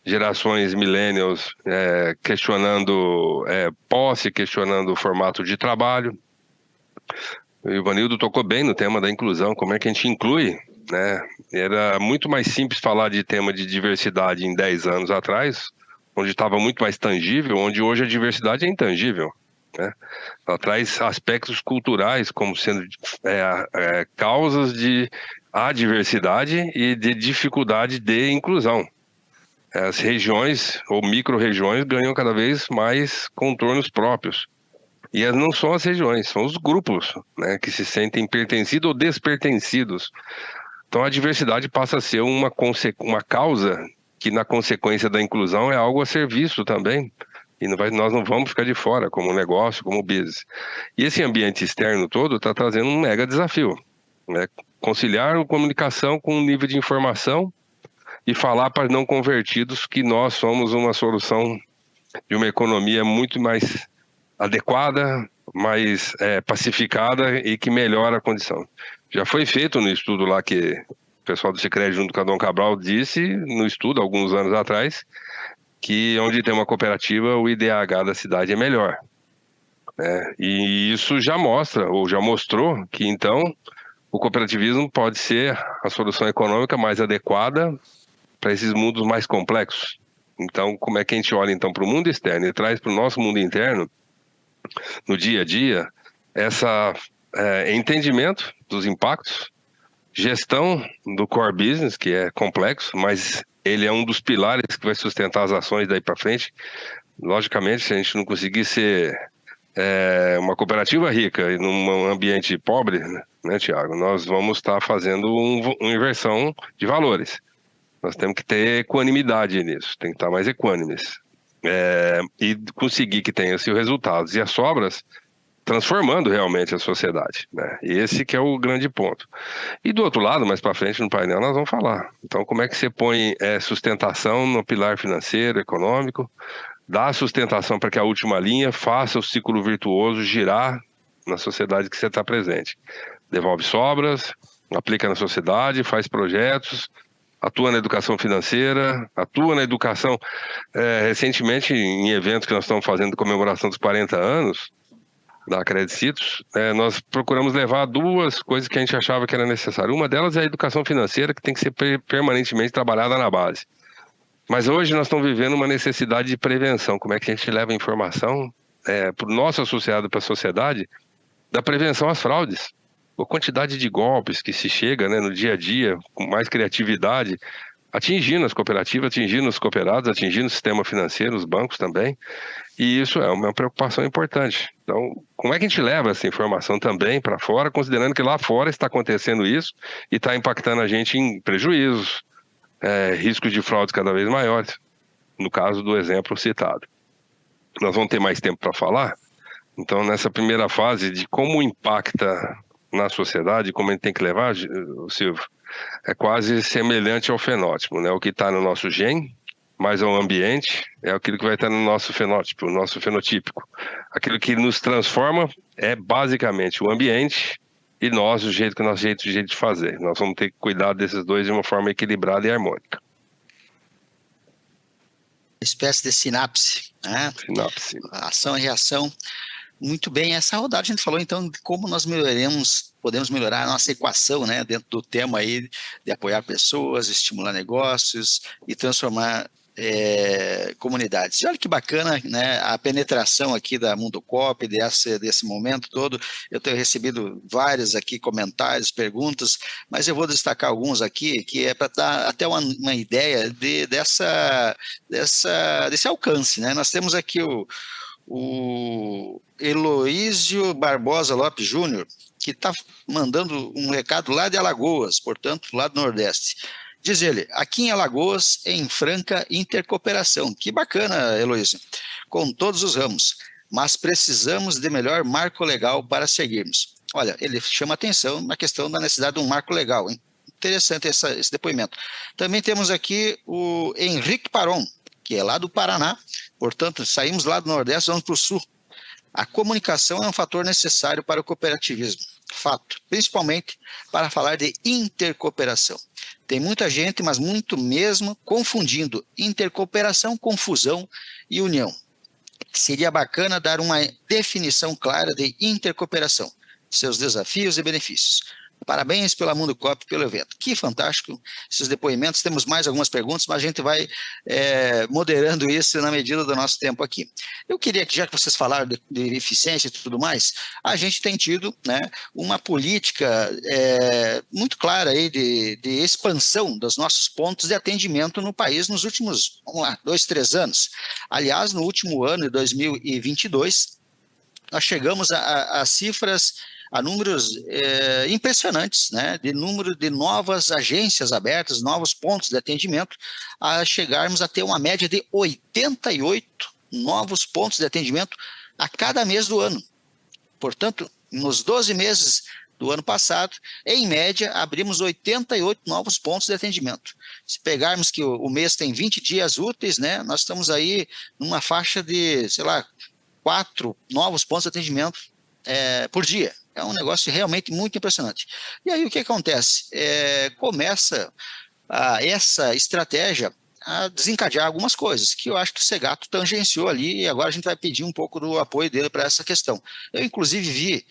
Speaker 5: Gerações millennials questionando posse, questionando o formato de trabalho. O Ivanildo tocou bem no tema da inclusão, como é que a gente inclui, né? Era muito mais simples falar de tema de diversidade em 10 anos atrás, onde estava muito mais tangível, onde hoje a diversidade é intangível, né? Ela traz aspectos culturais como sendo causas de adversidade e de dificuldade de inclusão. As regiões ou micro-regiões ganham cada vez mais contornos próprios. E não são as regiões, são os grupos, né, que se sentem pertencidos ou despertencidos. Então a diversidade passa a ser uma causa que na consequência da inclusão é algo a ser visto também. E nós não vamos ficar de fora como negócio, como business. E esse ambiente externo todo está trazendo um mega desafio, né? Conciliar a comunicação com um nível de informação e falar para não convertidos que nós somos uma solução de uma economia muito mais adequada, mais pacificada e que melhora a condição. Já foi feito no estudo lá que o pessoal do Sicredi junto com a Dom Cabral disse, no estudo, alguns anos atrás, que onde tem uma cooperativa, o IDH da cidade é melhor. E isso já mostra, ou já mostrou, que então o cooperativismo pode ser a solução econômica mais adequada para esses mundos mais complexos. Então, como é que a gente olha então para o mundo externo e traz para o nosso mundo interno, no dia a dia, entendimento dos impactos, gestão do core business, que é complexo, mas ele é um dos pilares que vai sustentar as ações daí para frente. Logicamente, se a gente não conseguir ser uma cooperativa rica e num ambiente pobre, né, Tiago, nós vamos estar fazendo uma inversão de valores. Nós temos que ter equanimidade nisso, tem que estar mais equânimes. E conseguir que tenha esses resultados e as sobras transformando realmente a sociedade, né? E esse que é o grande ponto. E do outro lado, mais para frente no painel, nós vamos falar. Então, como é que você põe sustentação no pilar financeiro, econômico, dá sustentação para que a última linha faça o ciclo virtuoso girar na sociedade que você está presente. Devolve sobras, aplica na sociedade, faz projetos, atua na educação financeira, atua na educação. Recentemente, em eventos que nós estamos fazendo de comemoração dos 40 anos da Credit Suisse, nós procuramos levar 2 coisas que a gente achava que era necessário. Uma delas é a educação financeira, que tem que ser permanentemente trabalhada na base. Mas hoje nós estamos vivendo uma necessidade de prevenção. Como é que a gente leva a informação para o nosso associado, para a sociedade, da prevenção às fraudes? A quantidade de golpes que se chega, né, no dia a dia, com mais criatividade, atingindo as cooperativas, atingindo os cooperados, atingindo o sistema financeiro, os bancos também, e isso é uma preocupação importante. Então, como é que a gente leva essa informação também para fora, considerando que lá fora está acontecendo isso e está impactando a gente em prejuízos, riscos de fraudes cada vez maiores, no caso do exemplo citado. Nós vamos ter mais tempo para falar, então nessa primeira fase de como impacta na sociedade, como a gente tem que levar, Silvio, é quase semelhante ao fenótipo, né? O que está no nosso gene, mais ao ambiente, é aquilo que vai estar no nosso fenótipo, no nosso fenotípico. Aquilo que nos transforma é basicamente o ambiente e nós, o jeito de fazer. Nós vamos ter que cuidar desses dois de uma forma equilibrada e harmônica.
Speaker 2: Espécie de sinapse, né?
Speaker 5: Sinapse.
Speaker 2: Ação e reação. Muito bem, essa rodada a gente falou então de como nós podemos melhorar a nossa equação, né, dentro do tema aí de apoiar pessoas, estimular negócios e transformar comunidades. E olha que bacana, né, a penetração aqui da Mundocop, desse momento todo. Eu tenho recebido vários aqui comentários, perguntas, mas eu vou destacar alguns aqui, que é para dar até uma ideia desse alcance, né? Nós temos aqui o Heloísio Barbosa Lopes Júnior, que está mandando um recado lá de Alagoas, portanto, lá do Nordeste. Diz ele, aqui em Alagoas, em franca intercooperação. Que bacana, Heloísio, com todos os ramos, mas precisamos de melhor marco legal para seguirmos. Olha, ele chama atenção na questão da necessidade de um marco legal, hein? Interessante esse depoimento. Também temos aqui o Henrique Paron, que é lá do Paraná, portanto, saímos lá do Nordeste, vamos para o Sul. A comunicação é um fator necessário para o cooperativismo, fato, principalmente para falar de intercooperação. Tem muita gente, mas muito mesmo, confundindo intercooperação, confusão e união. Seria bacana dar uma definição clara de intercooperação, seus desafios e benefícios. Parabéns pela Mundocop, pelo evento. Que fantástico esses depoimentos. Temos mais algumas perguntas, mas a gente vai moderando isso na medida do nosso tempo aqui. Eu queria que, já que vocês falaram de eficiência e tudo mais, a gente tem tido, né, uma política muito clara aí de expansão dos nossos pontos de atendimento no país nos últimos, 2, 3 anos. Aliás, no último ano de 2022, nós chegamos a cifras, a números impressionantes, né, de número de novas agências abertas, novos pontos de atendimento, a chegarmos a ter uma média de 88 novos pontos de atendimento a cada mês do ano. Portanto, nos 12 meses do ano passado, em média, abrimos 88 novos pontos de atendimento. Se pegarmos que o mês tem 20 dias úteis, né, nós estamos aí numa faixa de, 4 novos pontos de atendimento por dia. É um negócio realmente muito impressionante. E aí o que acontece? Começa essa estratégia a desencadear algumas coisas, que eu acho que o Segato tangenciou ali, e agora a gente vai pedir um pouco do apoio dele para essa questão. Eu, inclusive, vi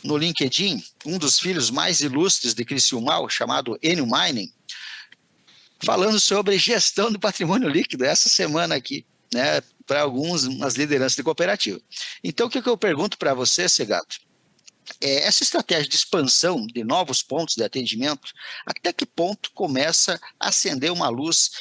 Speaker 2: no LinkedIn um dos filhos mais ilustres de Criciúmal, chamado Enio Mining, falando sobre gestão do patrimônio líquido essa semana aqui, né, para algumas lideranças de cooperativa. Então, o que eu pergunto para você, Segato? Essa estratégia de expansão de novos pontos de atendimento, até que ponto começa a acender uma luz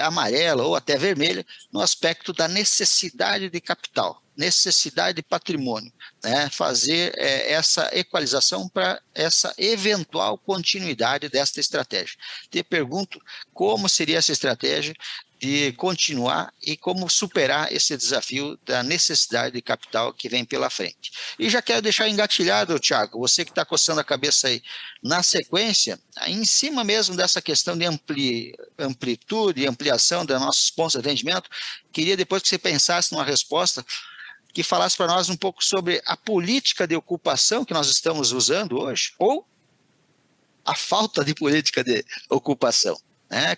Speaker 2: amarela ou até vermelha no aspecto da necessidade de capital, necessidade de patrimônio, né? Fazer essa equalização para essa eventual continuidade desta estratégia. Te pergunto como seria essa estratégia de continuar e como superar esse desafio da necessidade de capital que vem pela frente. E já quero deixar engatilhado, Thiago, você que está coçando a cabeça aí, na sequência, em cima mesmo dessa questão de amplitude e ampliação dos nossos pontos de atendimento, queria depois que você pensasse numa resposta, que falasse para nós um pouco sobre a política de ocupação que nós estamos usando hoje, ou a falta de política de ocupação.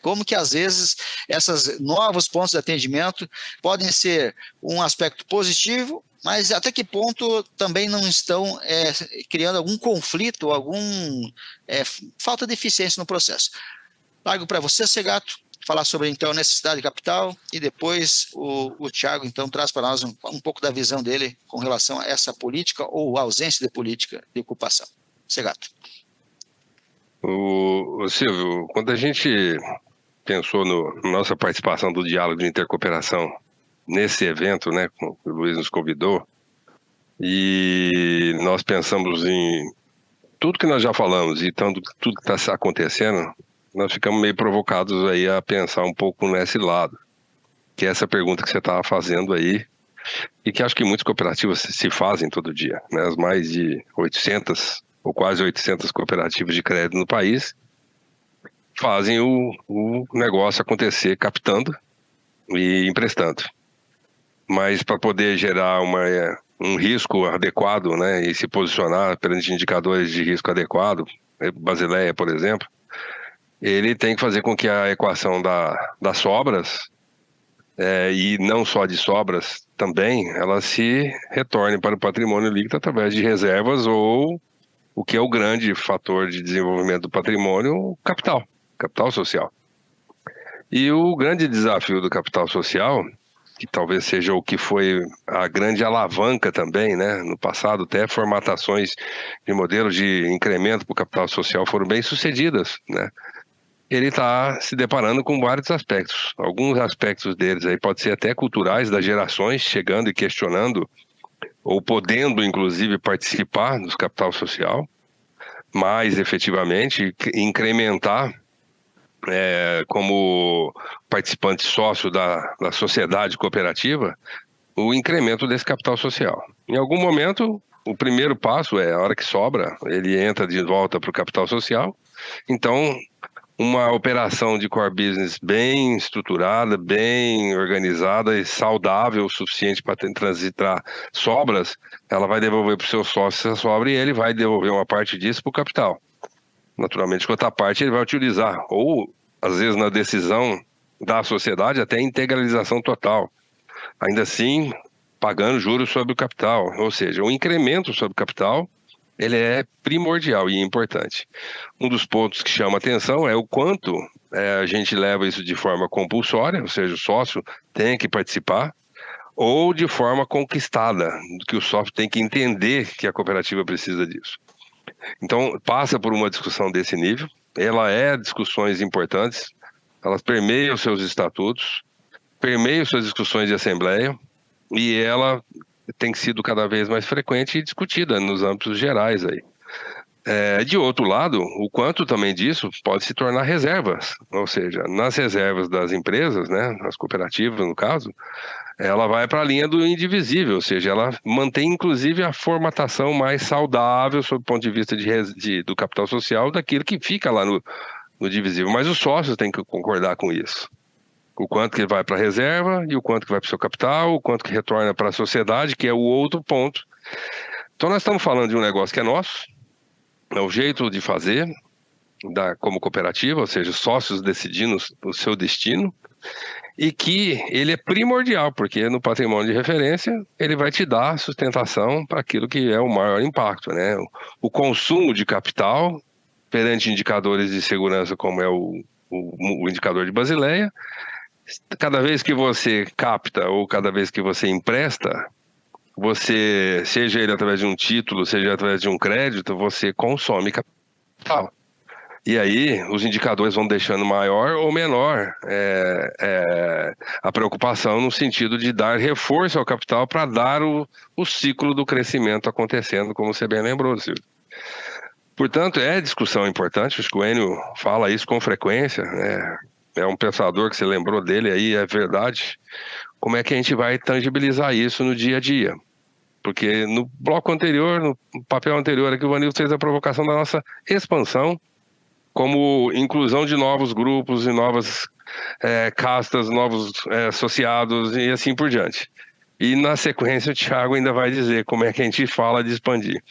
Speaker 2: Como que às vezes esses novos pontos de atendimento podem ser um aspecto positivo, mas até que ponto também não estão criando algum conflito, falta de eficiência no processo. Largo para você, Segato, falar sobre então a necessidade de capital, e depois o Thiago então traz para nós um pouco da visão dele com relação a essa política ou ausência de política de ocupação. Segato.
Speaker 5: Silvio, quando a gente pensou na nossa participação do Diálogo de Intercooperação nesse evento, né, que o Luiz nos convidou, e nós pensamos em tudo que nós já falamos e tudo que está acontecendo, nós ficamos meio provocados aí a pensar um pouco nesse lado, que é essa pergunta que você estava fazendo aí, e que acho que muitas cooperativas se fazem todo dia, né? As mais de 800 ou quase 800 cooperativas de crédito no país fazem o negócio acontecer captando e emprestando. Mas para poder gerar um risco adequado, né, e se posicionar perante indicadores de risco adequado, Basileia, por exemplo, ele tem que fazer com que a equação das sobras, e não só de sobras também, ela se retorne para o patrimônio líquido através de reservas ou o que é o grande fator de desenvolvimento do patrimônio, o capital social. E o grande desafio do capital social, que talvez seja o que foi a grande alavanca também, né? No passado, até formatações de modelos de incremento para o capital social foram bem sucedidas, né? Ele está se deparando com vários aspectos. Alguns aspectos deles aí podem ser até culturais, das gerações chegando e questionando, ou podendo, inclusive, participar do capital social, mais efetivamente, incrementar como participante sócio da sociedade cooperativa, o incremento desse capital social. Em algum momento, o primeiro passo a hora que sobra, ele entra de volta para o capital social. Então, uma operação de core business bem estruturada, bem organizada e saudável o suficiente para transitar sobras, ela vai devolver para o seu sócio essa sobra e ele vai devolver uma parte disso para o capital. Naturalmente, outra parte ele vai utilizar, ou às vezes na decisão da sociedade até integralização total. Ainda assim, pagando juros sobre o capital, ou seja, o incremento sobre o capital, ele é primordial e importante. Um dos pontos que chama atenção é o quanto a gente leva isso de forma compulsória, ou seja, o sócio tem que participar, ou de forma conquistada, que o sócio tem que entender que a cooperativa precisa disso. Então, passa por uma discussão desse nível, ela discussões importantes, elas permeiam seus estatutos, permeiam suas discussões de assembleia, e ela tem sido cada vez mais frequente e discutida nos âmbitos gerais aí. De outro lado, o quanto também disso pode se tornar reservas, ou seja, nas reservas das empresas, né, nas cooperativas no caso, ela vai para a linha do indivisível, ou seja, ela mantém inclusive a formatação mais saudável sob o ponto de vista do capital social daquilo que fica lá no divisível, mas os sócios têm que concordar com isso. O quanto que vai para a reserva e o quanto que vai para o seu capital, o quanto que retorna para a sociedade, que é o outro ponto. Então nós estamos falando de um negócio que é nosso, é o jeito de fazer como cooperativa, ou seja, os sócios decidindo o seu destino, e que ele é primordial, porque no patrimônio de referência ele vai te dar sustentação para aquilo que é o maior impacto, né? O consumo de capital perante indicadores de segurança como é o indicador de Basileia. Cada vez que você capta ou cada vez que você empresta, você, seja ele através de um título, seja através de um crédito, você consome capital. E aí os indicadores vão deixando maior ou menor a preocupação no sentido de dar reforço ao capital para dar o ciclo do crescimento acontecendo, como você bem lembrou, Silvio. Portanto, discussão importante, acho que o Enio fala isso com frequência, né? É um pensador que você lembrou dele aí, é verdade. Como é que a gente vai tangibilizar isso no dia a dia? Porque no bloco anterior, no papel anterior aqui, o Vanildo fez a provocação da nossa expansão, como inclusão de novos grupos e novas castas, novos associados e assim por diante. E na sequência o Thiago ainda vai dizer como é que a gente fala de expandir.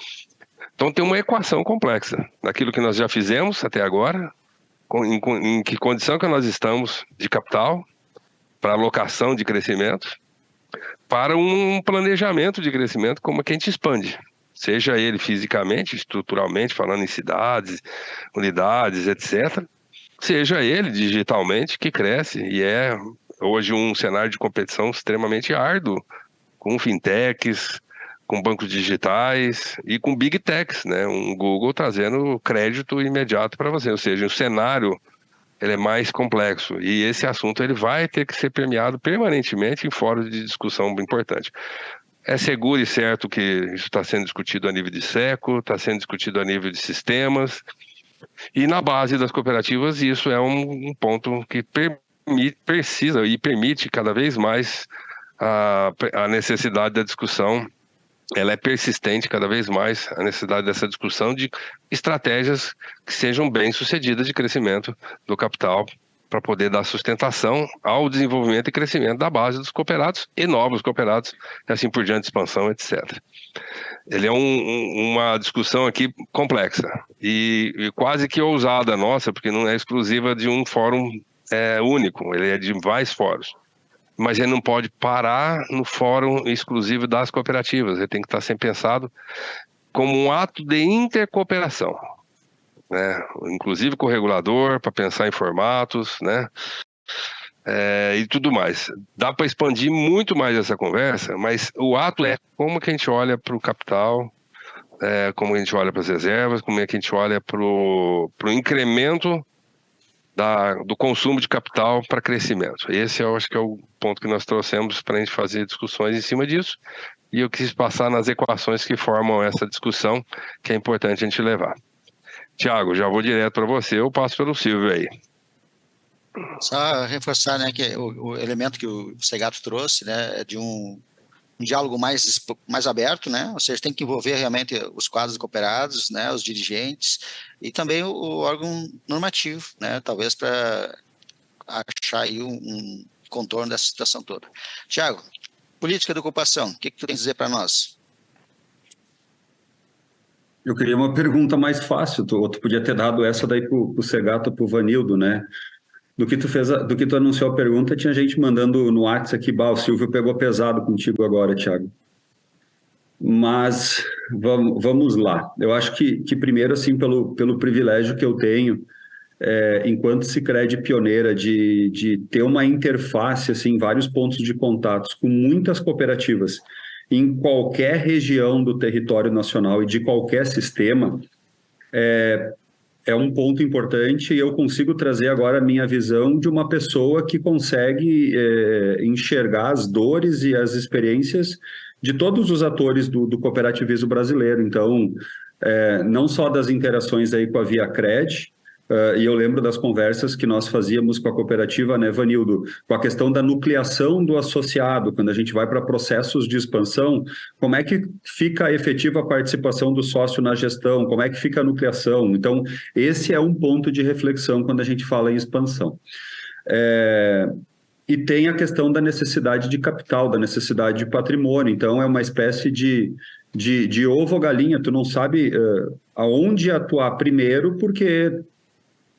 Speaker 5: Então tem uma equação complexa daquilo que nós já fizemos até agora, em que condição que nós estamos de capital para alocação de crescimento, para um planejamento de crescimento, como é que a gente expande, seja ele fisicamente, estruturalmente, falando em cidades, unidades, etc., seja ele digitalmente, que cresce, e é hoje um cenário de competição extremamente árduo, com fintechs, com bancos digitais e com big techs, né? Um Google trazendo crédito imediato para você, ou seja, um cenário ele é mais complexo, e esse assunto ele vai ter que ser permeado permanentemente em fóruns de discussão importante. É seguro e certo que isso está sendo discutido a nível de SECO, está sendo discutido a nível de sistemas, e na base das cooperativas isso é um ponto que precisa e permite cada vez mais a necessidade da discussão. Ela é persistente cada vez mais, a necessidade dessa discussão de estratégias que sejam bem-sucedidas de crescimento do capital para poder dar sustentação ao desenvolvimento e crescimento da base dos cooperados e novos cooperados, e assim por diante, expansão, etc. Ele é uma discussão aqui complexa e quase que ousada nossa, porque não é exclusiva de um fórum único, ele é de vários fóruns. Mas ele não pode parar no fórum exclusivo das cooperativas, ele tem que estar sempre pensado como um ato de intercooperação, né? Inclusive com o regulador, para pensar em formatos, né? E tudo mais. Dá para expandir muito mais essa conversa, mas o ato é como que a gente olha para o capital, como a gente olha para as reservas, como é que a gente olha para o incremento do consumo de capital para crescimento. Esse eu acho que é o ponto que nós trouxemos para a gente fazer discussões em cima disso, e eu quis passar nas equações que formam essa discussão, que é importante a gente levar. Tiago, já vou direto para você, eu passo pelo Silvio aí.
Speaker 2: Só reforçar, né, que o elemento que o Segato trouxe, né, é de um diálogo mais aberto, né? Ou seja, tem que envolver realmente os quadros cooperados, né, os dirigentes, e também o órgão normativo, né, talvez para achar aí um contorno dessa situação toda. Tiago, política de ocupação, o que tu tem a dizer para nós?
Speaker 3: Eu queria uma pergunta mais fácil, tu podia ter dado essa daí para o Segato, para o Vanildo, né? Do que tu anunciou a pergunta, tinha gente mandando no WhatsApp aqui, o Silvio pegou pesado contigo agora, Thiago. Mas vamos lá. Eu acho que primeiro, assim, pelo privilégio que eu tenho, enquanto Sicredi pioneira, de ter uma interface, assim, vários pontos de contatos com muitas cooperativas em qualquer região do território nacional e de qualquer sistema, é um ponto importante, e eu consigo trazer agora a minha visão de uma pessoa que consegue enxergar as dores e as experiências de todos os atores do cooperativismo brasileiro. Então, não só das interações aí com a ViaCred, e eu lembro das conversas que nós fazíamos com a cooperativa, né, Vanildo, com a questão da nucleação do associado, quando a gente vai para processos de expansão, como é que fica a efetiva participação do sócio na gestão, como é que fica a nucleação. Então, esse é um ponto de reflexão quando a gente fala em expansão. E tem a questão da necessidade de capital, da necessidade de patrimônio. Então, é uma espécie de ovo ou galinha, tu não sabe aonde atuar primeiro, porque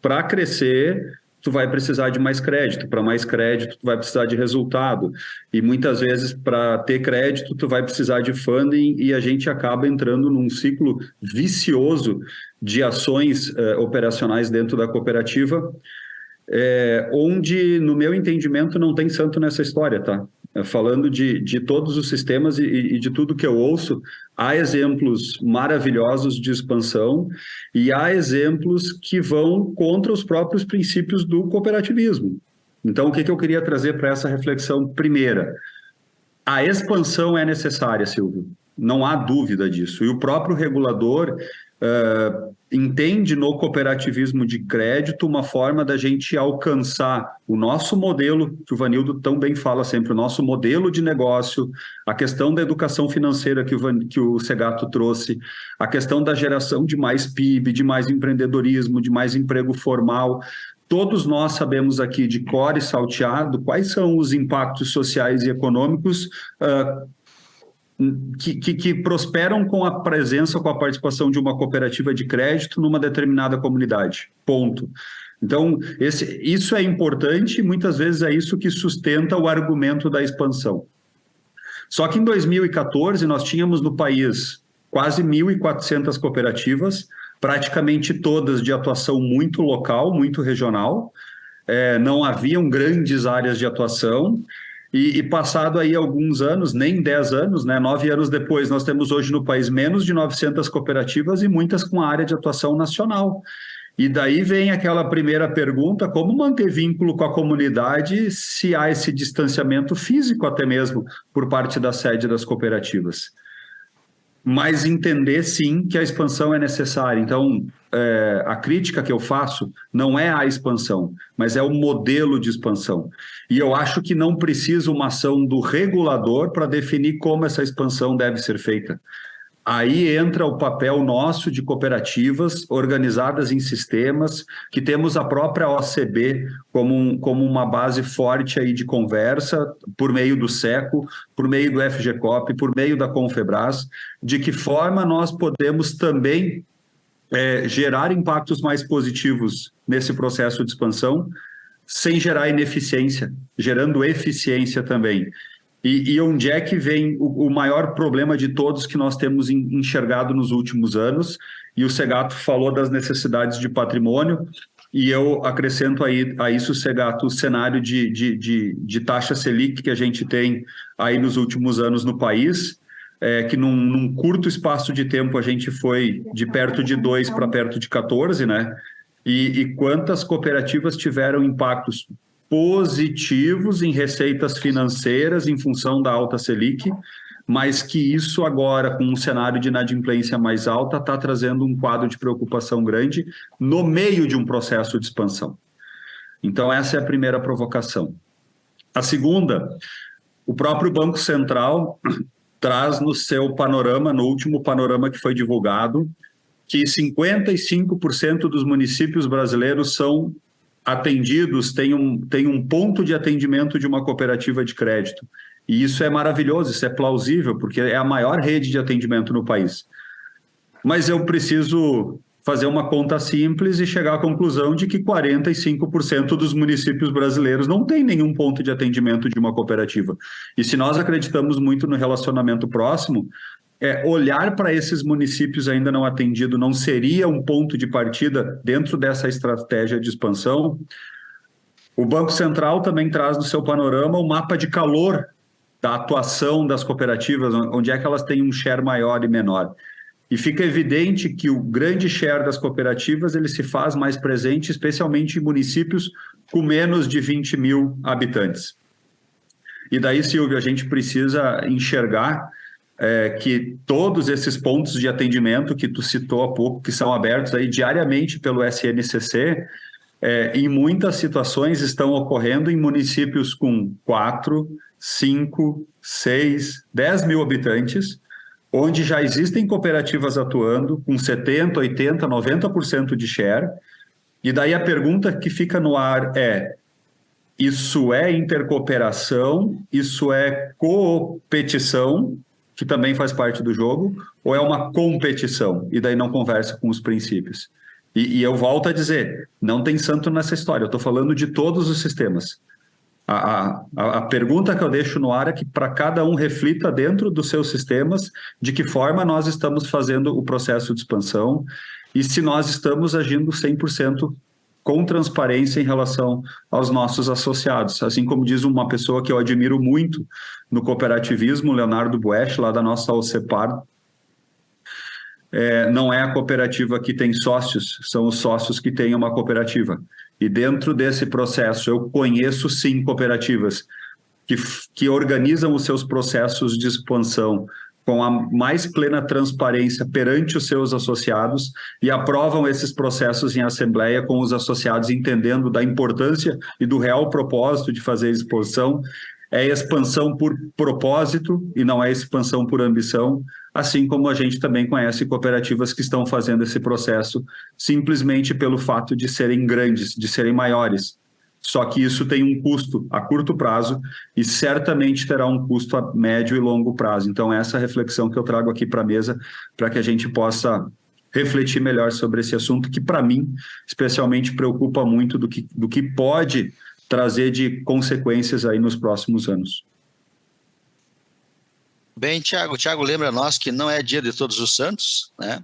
Speaker 3: para crescer, tu vai precisar de mais crédito. Para mais crédito, tu vai precisar de resultado. E muitas vezes, para ter crédito, tu vai precisar de funding, e a gente acaba entrando num ciclo vicioso de ações operacionais dentro da cooperativa, onde, no meu entendimento, não tem santo nessa história, tá? Falando de todos os sistemas e de tudo que eu ouço, há exemplos maravilhosos de expansão e há exemplos que vão contra os próprios princípios do cooperativismo. Então, o que eu queria trazer para essa reflexão? Primeira, a expansão é necessária, Silvio. Não há dúvida disso. E o próprio regulador entende no cooperativismo de crédito uma forma da gente alcançar o nosso modelo, que o Vanildo tão bem fala sempre, o nosso modelo de negócio, a questão da educação financeira que o Segato trouxe, a questão da geração de mais PIB, de mais empreendedorismo, de mais emprego formal. Todos nós sabemos aqui de cor e salteado quais são os impactos sociais e econômicos que prosperam com a presença, com a participação de uma cooperativa de crédito numa determinada comunidade. Ponto. Então, isso é importante e muitas vezes é isso que sustenta o argumento da expansão. Só que em 2014 nós tínhamos no país quase 1.400 cooperativas, praticamente todas de atuação muito local, muito regional, não haviam grandes áreas de atuação. E passado aí alguns anos, nem 10 anos, né, 9 anos depois, nós temos hoje no país menos de 900 cooperativas e muitas com a área de atuação nacional. E daí vem aquela primeira pergunta, como manter vínculo com a comunidade se há esse distanciamento físico até mesmo por parte da sede das cooperativas? Mas entender, sim, que a expansão é necessária. Então, a crítica que eu faço não é a expansão, mas é o modelo de expansão. E eu acho que não precisa uma ação do regulador para definir como essa expansão deve ser feita. Aí entra o papel nosso de cooperativas organizadas em sistemas, que temos a própria OCB como uma base forte aí de conversa, por meio do SECO, por meio do FGCOP, por meio da Confebras, de que forma nós podemos também gerar impactos mais positivos nesse processo de expansão, sem gerar ineficiência, gerando eficiência também. E onde é que vem o maior problema de todos que nós temos enxergado nos últimos anos? E o Segato falou das necessidades de patrimônio, e eu acrescento a isso, Segato, o cenário de taxa Selic que a gente tem aí nos últimos anos no país, que num curto espaço de tempo a gente foi de perto de 2 para perto de 14, né? E quantas cooperativas tiveram impactos positivos em receitas financeiras em função da alta Selic, mas que isso agora, com um cenário de inadimplência mais alta, está trazendo um quadro de preocupação grande no meio de um processo de expansão. Então, essa é a primeira provocação. A segunda, o próprio Banco Central traz no seu panorama, no último panorama que foi divulgado, que 55% dos municípios brasileiros são atendidos, tem um ponto de atendimento de uma cooperativa de crédito. E isso é maravilhoso, isso é plausível, porque é a maior rede de atendimento no país. Mas eu preciso fazer uma conta simples e chegar à conclusão de que 45% dos municípios brasileiros não tem nenhum ponto de atendimento de uma cooperativa. E se nós acreditamos muito no relacionamento próximo, olhar para esses municípios ainda não atendidos não seria um ponto de partida dentro dessa estratégia de expansão? O Banco Central também traz no seu panorama o mapa de calor da atuação das cooperativas, onde é que elas têm um share maior e menor. E fica evidente que o grande share das cooperativas ele se faz mais presente, especialmente em municípios com menos de 20 mil habitantes. E daí, Silvio, a gente precisa enxergar que todos esses pontos de atendimento que tu citou há pouco, que são abertos aí diariamente pelo SNCC, em muitas situações estão ocorrendo em municípios com 4, 5, 6, 10 mil habitantes, onde já existem cooperativas atuando com 70%, 80%, 90% de share. E daí a pergunta que fica no ar isso é intercooperação, isso é competição, que também faz parte do jogo, ou é uma competição, e daí não conversa com os princípios? E eu volto a dizer, não tem santo nessa história, eu estou falando de todos os sistemas. A pergunta que eu deixo no ar é que para cada um reflita dentro dos seus sistemas de que forma nós estamos fazendo o processo de expansão e se nós estamos agindo 100% com transparência em relação aos nossos associados. Assim como diz uma pessoa que eu admiro muito no cooperativismo, Leonardo Buesch, lá da nossa OCEPAR, não é a cooperativa que tem sócios, são os sócios que têm uma cooperativa. E dentro desse processo, eu conheço sim cooperativas que organizam os seus processos de expansão com a mais plena transparência perante os seus associados e aprovam esses processos em assembleia com os associados, entendendo da importância e do real propósito de fazer expansão. É expansão por propósito e não é expansão por ambição, assim como a gente também conhece cooperativas que estão fazendo esse processo simplesmente pelo fato de serem grandes, de serem maiores. Só que isso tem um custo a curto prazo e certamente terá um custo a médio e longo prazo. Então, essa reflexão que eu trago aqui para a mesa, para que a gente possa refletir melhor sobre esse assunto, que para mim, especialmente, preocupa muito do que pode trazer de consequências aí nos próximos anos.
Speaker 2: Bem, Tiago lembra nós que não é dia de Todos os Santos, né?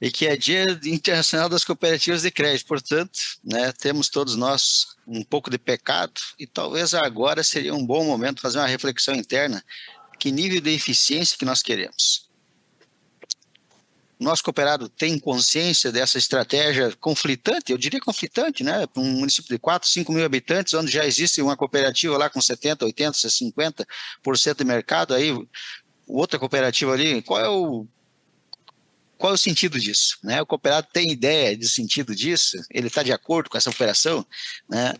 Speaker 2: E que é Dia Internacional das Cooperativas de Crédito. Portanto, né, temos todos nós um pouco de pecado e talvez agora seria um bom momento fazer uma reflexão interna. Que nível de eficiência que nós queremos? nosso cooperado tem consciência dessa estratégia conflitante, eu diria conflitante, né? Para um município de 4, 5 mil habitantes, onde já existe uma cooperativa lá com 70%, 80%, 50% de mercado, aí outra cooperativa ali, qual é o sentido disso? Né? O cooperado tem ideia do sentido disso? Ele está de acordo com essa operação? Né?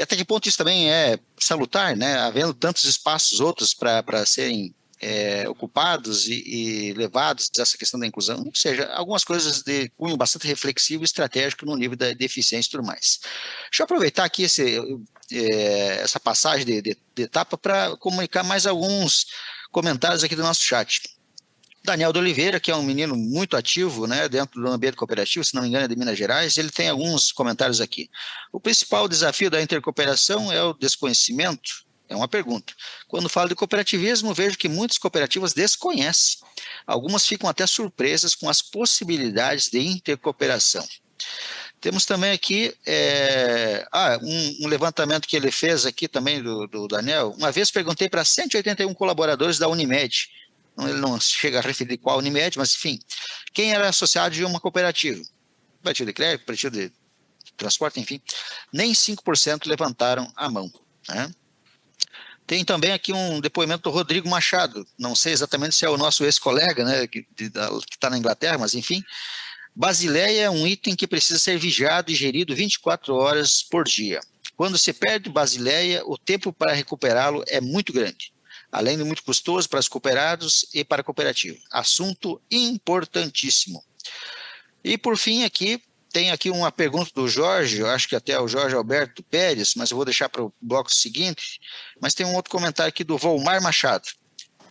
Speaker 2: Até que ponto isso também é salutar, né? Havendo tantos espaços outros para serem ocupados e levados dessa questão da inclusão, ou seja, algumas coisas de cunho bastante reflexivo e estratégico no nível da eficiência e tudo mais. Deixa eu aproveitar aqui essa passagem de etapa para comunicar mais alguns comentários aqui do nosso chat. Daniel de Oliveira, que é um menino muito ativo, né, dentro do ambiente cooperativo, se não me engano é de Minas Gerais, ele tem alguns comentários aqui. O principal desafio da intercooperação é o desconhecimento? É uma pergunta. Quando falo de cooperativismo, vejo que muitas cooperativas desconhecem. Algumas ficam até surpresas com as possibilidades de intercooperação. Temos também aqui um levantamento que ele fez aqui também do Daniel. Uma vez perguntei para 181 colaboradores da Unimed, ele não chega a referir qual Unimed, mas enfim, quem era associado de uma cooperativa? Cooperativa de crédito, cooperativa de transporte, enfim, nem 5% levantaram a mão, né? Tem também aqui um depoimento do Rodrigo Machado, não sei exatamente se é o nosso ex-colega, né, que está na Inglaterra, mas enfim. Basileia é um item que precisa ser vigiado e gerido 24 horas por dia. Quando se perde Basileia, o tempo para recuperá-lo é muito grande, além de muito custoso para os cooperados e para a cooperativa. Assunto importantíssimo. E por fim aqui, tem aqui uma pergunta do Jorge, eu acho que até é o Jorge Alberto Pérez, mas eu vou deixar para o bloco seguinte, mas tem um outro comentário aqui do Volmar Machado.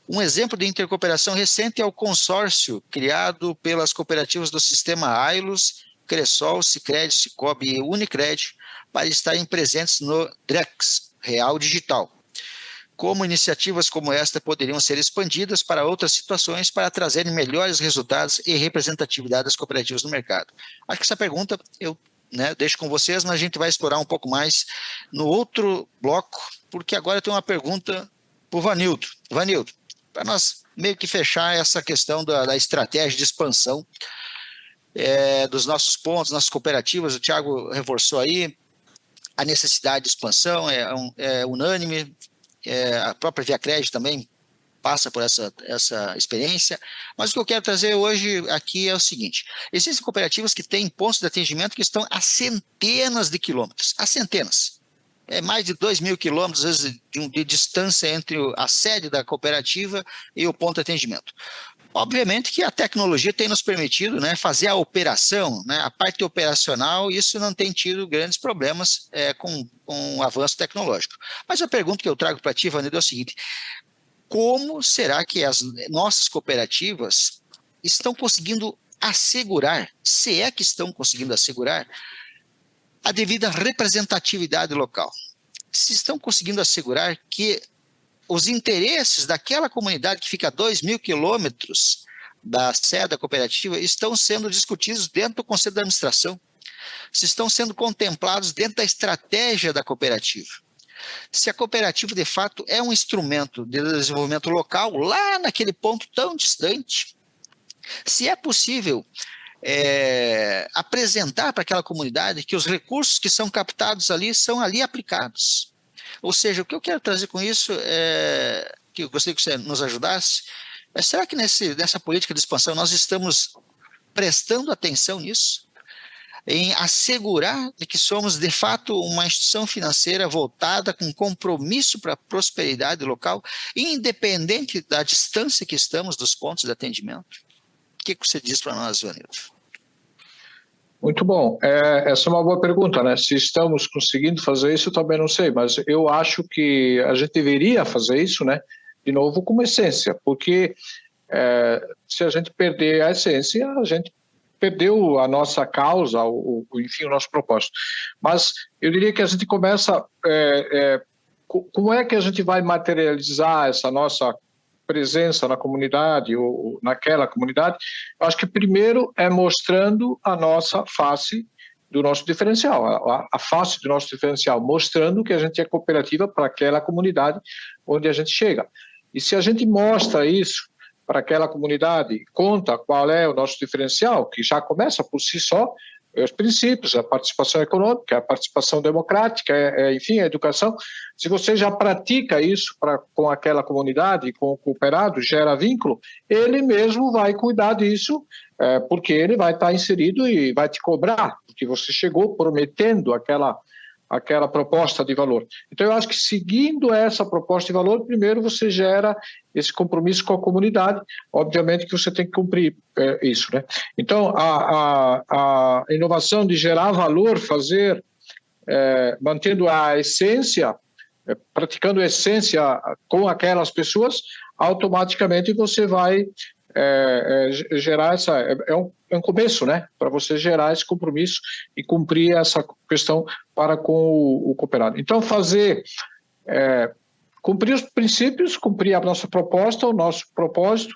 Speaker 2: Um exemplo de intercooperação recente é o consórcio criado pelas cooperativas do sistema Ailos, Cressol, Sicredi, Cicobi e Unicred para estarem presentes no DREX, Real Digital. Como iniciativas como esta poderiam ser expandidas para outras situações para trazerem melhores resultados e representatividade das cooperativas no mercado? Acho que essa pergunta eu deixo com vocês, mas a gente vai explorar um pouco mais no outro bloco, porque agora tem uma pergunta para o Vanildo. Vanildo, para nós meio que fechar essa questão da estratégia de expansão dos nossos pontos, nossas cooperativas, o Thiago reforçou aí, a necessidade de expansão é unânime, a própria Via Crédito também passa por essa experiência, mas o que eu quero trazer hoje aqui é o seguinte: existem cooperativas que têm pontos de atendimento que estão a centenas de quilômetros, mais de 2.000 quilômetros, às vezes, de distância entre a sede da cooperativa e o ponto de atendimento. Obviamente que a tecnologia tem nos permitido, né, fazer a operação, né, a parte operacional, isso não tem tido grandes problemas com o avanço tecnológico. Mas a pergunta que eu trago para ti, Vanildo, é o seguinte: como será que as nossas cooperativas estão conseguindo assegurar, se é que estão conseguindo assegurar, a devida representatividade local? Se estão conseguindo assegurar que os interesses daquela comunidade que fica a 2.000 quilômetros da sede da cooperativa estão sendo discutidos dentro do Conselho de Administração, se estão sendo contemplados dentro da estratégia da cooperativa. Se a cooperativa, de fato, é um instrumento de desenvolvimento local, lá naquele ponto tão distante, se é possível apresentar para aquela comunidade que os recursos que são captados ali são ali aplicados. Ou seja, o que eu quero trazer com isso que eu gostaria que você nos ajudasse, será que nessa política de expansão nós estamos prestando atenção nisso? Em assegurar de que somos, de fato, uma instituição financeira voltada com compromisso para a prosperidade local, independente da distância que estamos dos pontos de atendimento? O que você diz para nós, Vanildo?
Speaker 4: Muito bom. Essa é uma boa pergunta, né? Se estamos conseguindo fazer isso, também não sei, mas eu acho que a gente deveria fazer isso, né? De novo, como essência, porque se a gente perder a essência, a gente perdeu a nossa causa, enfim, o nosso propósito. Mas eu diria que a gente começa... como é que a gente vai materializar essa nossa presença na comunidade ou naquela comunidade? Eu acho que primeiro é mostrando a nossa face do nosso diferencial, a face do nosso diferencial, mostrando que a gente é cooperativa para aquela comunidade onde a gente chega. E se a gente mostra isso, para aquela comunidade, conta qual é o nosso diferencial, que já começa por si só, os princípios, a participação econômica, a participação democrática, enfim, a educação. Se você já pratica isso com aquela comunidade, com o cooperado, gera vínculo, ele mesmo vai cuidar disso, porque ele vai estar inserido e vai te cobrar, porque você chegou prometendo aquela proposta de valor. Então, eu acho que seguindo essa proposta de valor, primeiro você gera esse compromisso com a comunidade, obviamente que você tem que cumprir isso, né? Então, a inovação de gerar valor, mantendo a essência, praticando a essência com aquelas pessoas, automaticamente você vai gerar é um começo, né, para você gerar esse compromisso e cumprir essa questão para com o cooperado. Então, cumprir os princípios, cumprir a nossa proposta, o nosso propósito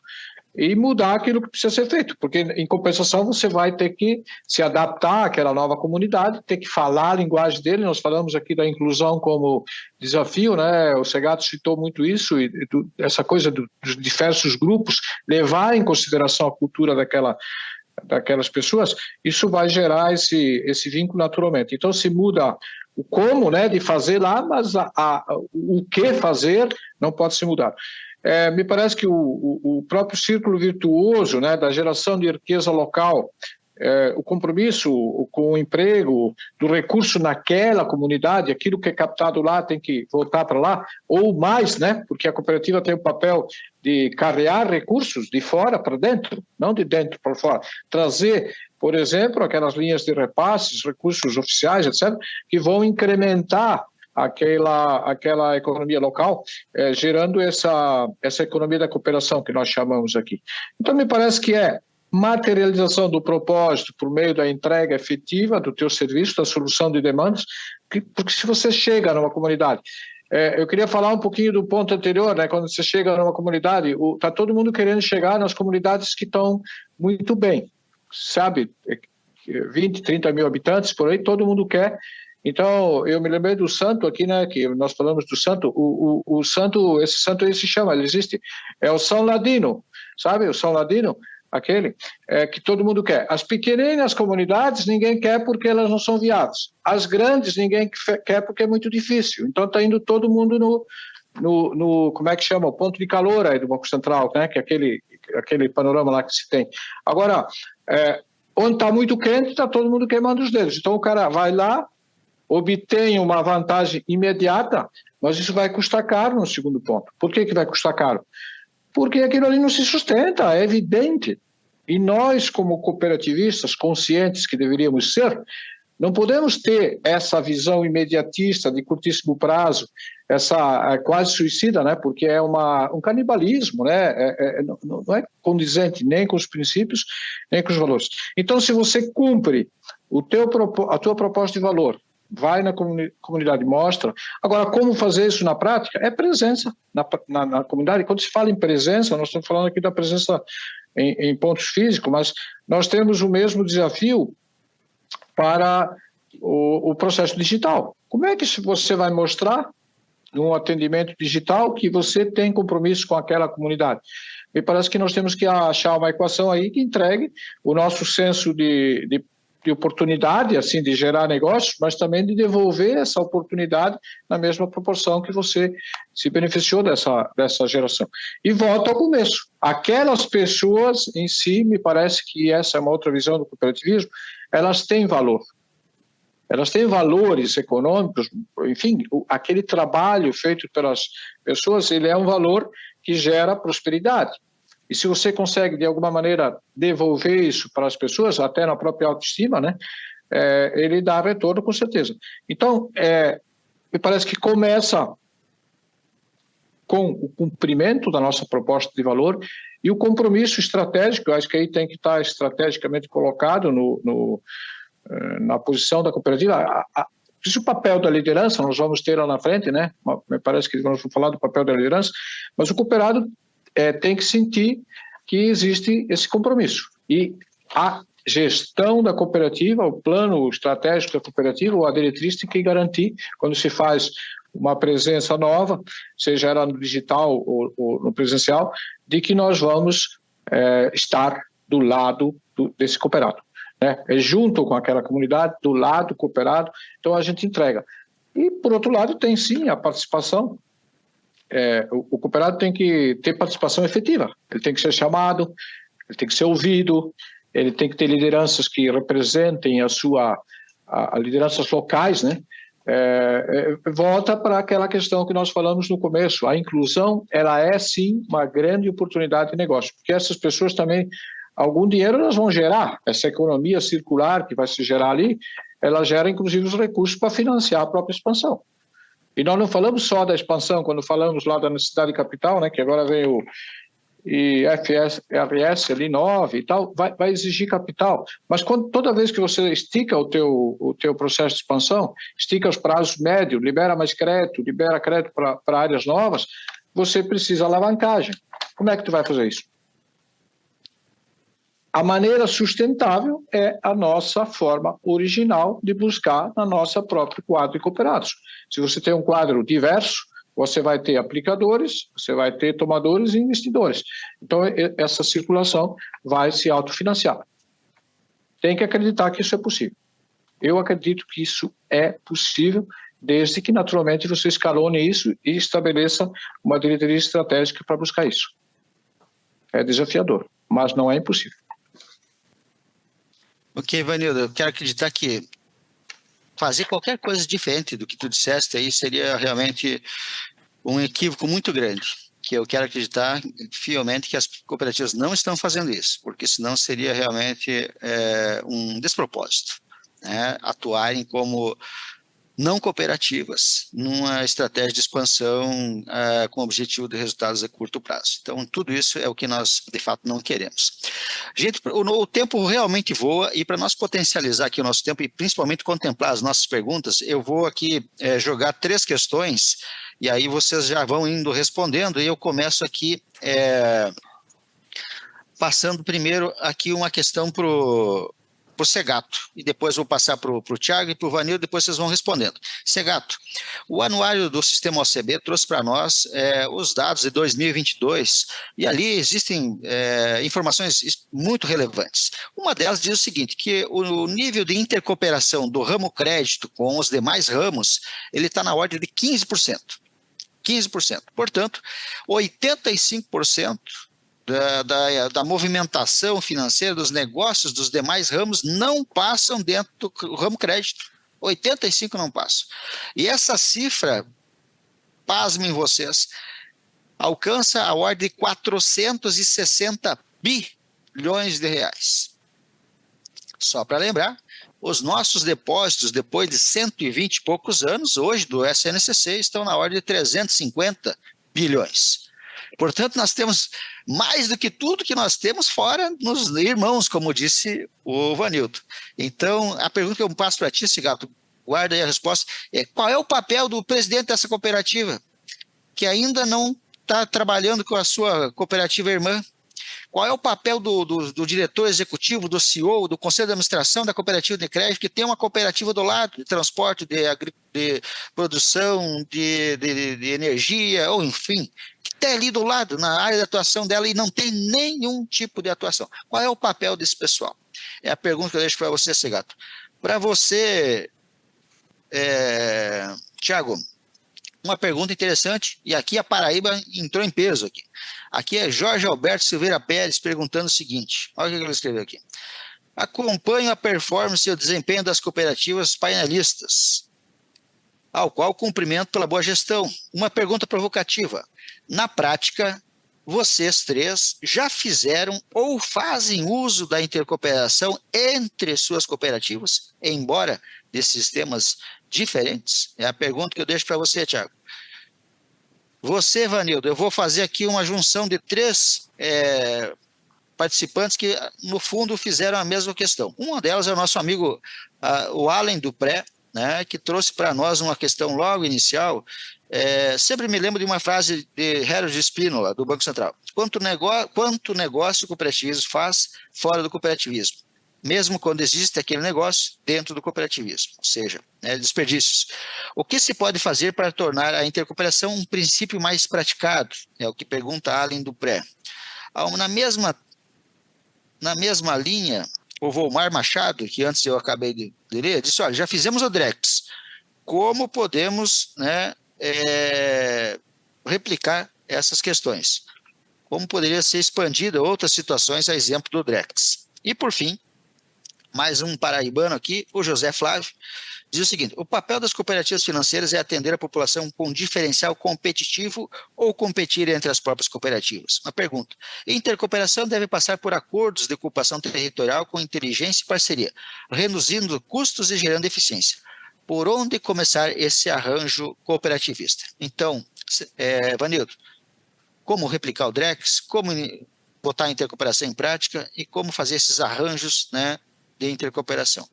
Speaker 4: e mudar aquilo que precisa ser feito, porque em compensação você vai ter que se adaptar àquela nova comunidade, ter que falar a linguagem dele. Nós falamos aqui da inclusão como desafio, né? O Segato citou muito isso, essa coisa dos diversos grupos, levar em consideração a cultura daquelas pessoas, isso vai gerar esse vínculo naturalmente. Então se muda o como, né, de fazer lá, mas o que fazer não pode ser mudado. Me parece que o próprio círculo virtuoso, né, da geração de riqueza local, o compromisso com o emprego, do recurso naquela comunidade, aquilo que é captado lá tem que voltar para lá, ou mais, né, porque a cooperativa tem o papel de carrear recursos de fora para dentro, não de dentro para fora. Trazer, por exemplo, aquelas linhas de repasses, recursos oficiais, etc., que vão incrementar aquela economia local, gerando essa economia da cooperação que nós chamamos aqui. Então, me parece que materialização do propósito por meio da entrega efetiva do teu serviço, da solução de demandas, porque se você chega numa comunidade, eu queria falar um pouquinho do ponto anterior, né? Quando você chega numa comunidade, está todo mundo querendo chegar nas comunidades que estão muito bem, sabe? 20, 30 mil habitantes, por aí, todo mundo quer. Então, eu me lembrei do santo aqui, né, que nós falamos do santo, o santo, esse santo aí se chama, ele existe, é o São Ladino, sabe, o São Ladino, aquele que todo mundo quer. As pequeninas comunidades ninguém quer porque elas não são viáveis. As grandes ninguém quer porque é muito difícil. Então está indo todo mundo no como é que chama, o ponto de calor aí do Banco Central, né, que é aquele panorama lá que se tem. Agora, onde está muito quente, está todo mundo queimando os dedos. Então o cara vai lá, obtém uma vantagem imediata, mas isso vai custar caro no segundo ponto. Por que vai custar caro? Porque aquilo ali não se sustenta, é evidente. E nós, como cooperativistas, conscientes que deveríamos ser, não podemos ter essa visão imediatista de curtíssimo prazo, essa quase suicida, né? Porque é um canibalismo, né? Não é condizente nem com os princípios, nem com os valores. Então, se você cumpre a tua proposta de valor, vai na comunidade, mostra. Agora, como fazer isso na prática? É presença na comunidade. Quando se fala em presença, nós estamos falando aqui da presença em pontos físicos, mas nós temos o mesmo desafio para o processo digital. Como é que você vai mostrar num atendimento digital que você tem compromisso com aquela comunidade? Me parece que nós temos que achar uma equação aí que entregue o nosso senso de oportunidade, assim, de gerar negócios, mas também de devolver essa oportunidade na mesma proporção que você se beneficiou dessa geração. E volta ao começo. Aquelas pessoas em si, me parece que essa é uma outra visão do cooperativismo, elas têm valor. Elas têm valores econômicos, enfim, aquele trabalho feito pelas pessoas, ele é um valor que gera prosperidade. E se você consegue, de alguma maneira, devolver isso para as pessoas, até na própria autoestima, né, ele dá retorno, com certeza. Então, me parece que começa com o cumprimento da nossa proposta de valor e o compromisso estratégico. Eu acho que aí tem que estar estrategicamente colocado na posição da cooperativa. Isso é o papel da liderança, nós vamos ter lá na frente, né? Me parece que nós vamos falar do papel da liderança, mas o cooperado tem que sentir que existe esse compromisso. E a gestão da cooperativa, o plano estratégico da cooperativa, ou a diretriz tem que garantir, quando se faz uma presença nova, seja ela no digital ou no presencial, de que nós vamos estar do lado desse cooperado, né? É junto com aquela comunidade, do lado do cooperado, então a gente entrega. E, por outro lado, tem sim a participação. O cooperado tem que ter participação efetiva, ele tem que ser chamado, ele tem que ser ouvido, ele tem que ter lideranças que representem a lideranças locais, né? Volta para aquela questão que nós falamos no começo, a inclusão, ela é sim uma grande oportunidade de negócio, porque essas pessoas também, algum dinheiro elas vão gerar, essa economia circular que vai se gerar ali, ela gera inclusive os recursos para financiar a própria expansão. E nós não falamos só da expansão, quando falamos lá da necessidade de capital, né, que agora vem o IFRS ali 9 e tal, vai exigir capital. Mas toda vez que você estica o teu processo de expansão, estica os prazos médios, libera mais crédito, libera crédito para áreas novas, você precisa alavancagem. Como é que tu vai fazer isso? A maneira sustentável é a nossa forma original de buscar na nossa própria quadro de cooperados. Se você tem um quadro diverso, você vai ter aplicadores, você vai ter tomadores e investidores. Então, essa circulação vai se autofinanciar. Tem que acreditar que isso é possível. Eu acredito que isso é possível, desde que, naturalmente, você escalone isso e estabeleça uma diretriz estratégica para buscar isso. É desafiador, mas não é impossível.
Speaker 2: Ok, Ivanildo, eu quero acreditar que fazer qualquer coisa diferente do que tu disseste aí seria realmente um equívoco muito grande, que eu quero acreditar fielmente que as cooperativas não estão fazendo isso, porque senão seria realmente um despropósito, né, atuarem como não cooperativas numa estratégia de expansão com o objetivo de resultados a curto prazo. Então, tudo isso é o que nós, de fato, não queremos. Gente, o tempo realmente voa, e para nós potencializar aqui o nosso tempo e principalmente contemplar as nossas perguntas, eu vou aqui jogar 3 questões, e aí vocês já vão indo respondendo, e eu começo aqui passando primeiro aqui uma questão para o Segato, e depois vou passar para o Thiago e para o Vanildo, depois vocês vão respondendo. Segato, o anuário do Sistema OCB trouxe para nós os dados de 2022, e ali existem informações muito relevantes. Uma delas diz o seguinte, que o nível de intercooperação do ramo crédito com os demais ramos, ele está na ordem de 15%. 15%. Portanto, 85% da movimentação financeira dos negócios dos demais ramos não passam dentro do ramo crédito. 85% não passam. E essa cifra, pasmem vocês, alcança a ordem de 460 bilhões de reais. Só para lembrar, os nossos depósitos, depois de 120 e poucos anos, hoje do SNCC, estão na ordem de 350 bilhões. Portanto, nós temos mais do que tudo que nós temos fora nos irmãos, como disse o Vanildo. Então, a pergunta que eu passo para ti, Segato, guarda aí a resposta, qual é o papel do presidente dessa cooperativa, que ainda não está trabalhando com a sua cooperativa irmã? Qual é o papel do diretor executivo, do CEO, do conselho de administração da cooperativa de crédito, que tem uma cooperativa do lado, de transporte, de produção, de energia, ou enfim, que está ali do lado, na área de atuação dela, e não tem nenhum tipo de atuação? Qual é o papel desse pessoal? É a pergunta que eu deixo para você, Segato. Para você, Thiago, uma pergunta interessante, e aqui a Paraíba entrou em peso aqui. Aqui é Jorge Alberto Silveira Pérez perguntando o seguinte, olha o que ele escreveu aqui. Acompanho a performance e o desempenho das cooperativas painelistas, ao qual cumprimento pela boa gestão. Uma pergunta provocativa. Na prática, vocês 3 já fizeram ou fazem uso da intercooperação entre suas cooperativas, embora de sistemas diferentes? É a pergunta que eu deixo para você, Thiago. Você, Vanildo, eu vou fazer aqui uma junção de 3 participantes que, no fundo, fizeram a mesma questão. Uma delas é o nosso amigo, o Allen Dupré, né, que trouxe para nós uma questão logo inicial. Sempre me lembro de uma frase de Harold Spinola, do Banco Central. Quanto negócio o cooperativismo faz fora do cooperativismo? mesmo quando existe aquele negócio dentro do cooperativismo, ou seja, desperdícios. O que se pode fazer para tornar a intercooperação um princípio mais praticado? É o que pergunta Allen Dupré. Na mesma linha, o Volmar Machado, que antes eu acabei de ler, disse, olha, já fizemos o Drex, como podemos replicar essas questões? Como poderia ser expandida outras situações, a exemplo do Drex? E, por fim, mais um paraibano aqui, o José Flávio, diz o seguinte: o papel das cooperativas financeiras é atender a população com diferencial competitivo ou competir entre as próprias cooperativas? Uma pergunta: intercooperação deve passar por acordos de ocupação territorial com inteligência e parceria, reduzindo custos e gerando eficiência. Por onde começar esse arranjo cooperativista? Então, Vanildo, como replicar o Drex, como botar a intercooperação em prática e como fazer esses arranjos, né, de intercooperação.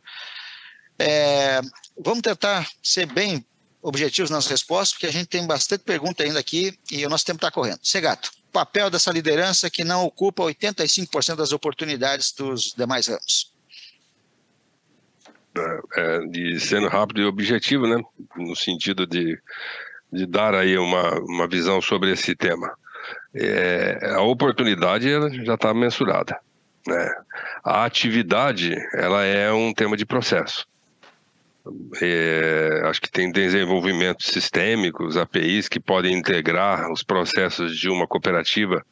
Speaker 2: Vamos tentar ser bem objetivos nas respostas, porque a gente tem bastante pergunta ainda aqui e o nosso tempo está correndo. Segato, papel dessa liderança que não ocupa 85% das oportunidades dos demais ramos.
Speaker 5: De sendo rápido e objetivo, né, no sentido de dar aí uma visão sobre esse tema. A oportunidade ela já está mensurada, né? A atividade ela é um tema de processo. Acho que tem desenvolvimentos sistêmicos, APIs que podem integrar os processos de uma cooperativa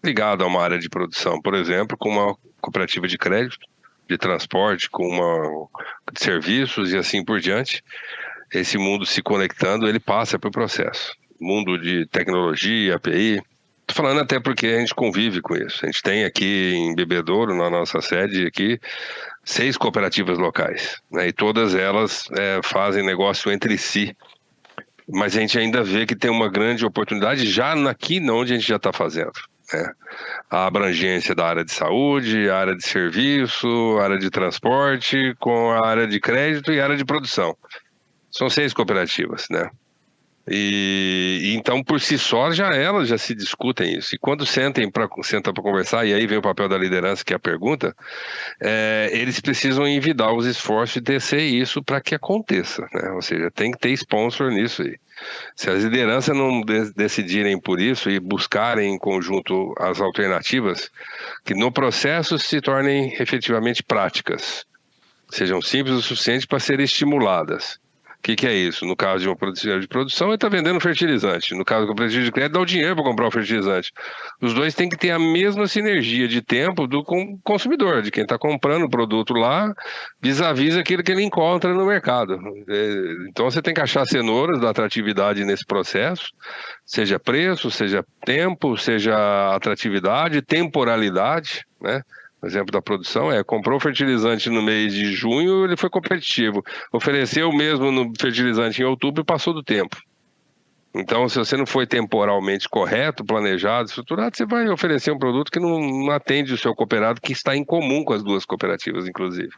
Speaker 5: ligada a uma área de produção, por exemplo, com uma cooperativa de crédito, de transporte, com uma de serviços e assim por diante. Esse mundo se conectando, ele passa pelo processo. Mundo de tecnologia, API. Estou falando até porque a gente convive com isso. A gente tem aqui em Bebedouro, na nossa sede aqui, 6 cooperativas locais, né? E todas elas fazem negócio entre si. Mas a gente ainda vê que tem uma grande oportunidade já aqui onde a gente já está fazendo, né? A abrangência da área de saúde, a área de serviço, a área de transporte, com a área de crédito e a área de produção. São 6 cooperativas, né? E então, por si só, elas já se discutem isso. E quando sentam para conversar, e aí vem o papel da liderança, que é a pergunta, eles precisam envidar os esforços e tecer isso para que aconteça, né? Ou seja, tem que ter sponsor nisso aí. Se as lideranças não decidirem por isso e buscarem em conjunto as alternativas, que no processo se tornem efetivamente práticas, sejam simples o suficiente para serem estimuladas. O que é isso? No caso de uma cooperativa de produção, ele está vendendo fertilizante. No caso do cooperativo de crédito, dá o dinheiro para comprar o fertilizante. Os dois têm que ter a mesma sinergia de tempo do consumidor, de quem está comprando o produto lá, vis-à-vis aquilo que ele encontra no mercado. Então você tem que achar cenouras da atratividade nesse processo, seja preço, seja tempo, seja atratividade, temporalidade, né? O exemplo da produção comprou fertilizante no mês de junho, ele foi competitivo. Ofereceu o mesmo no fertilizante em outubro e passou do tempo. Então, se você não foi temporalmente correto, planejado, estruturado, você vai oferecer um produto que não atende o seu cooperado, que está em comum com as duas cooperativas, inclusive.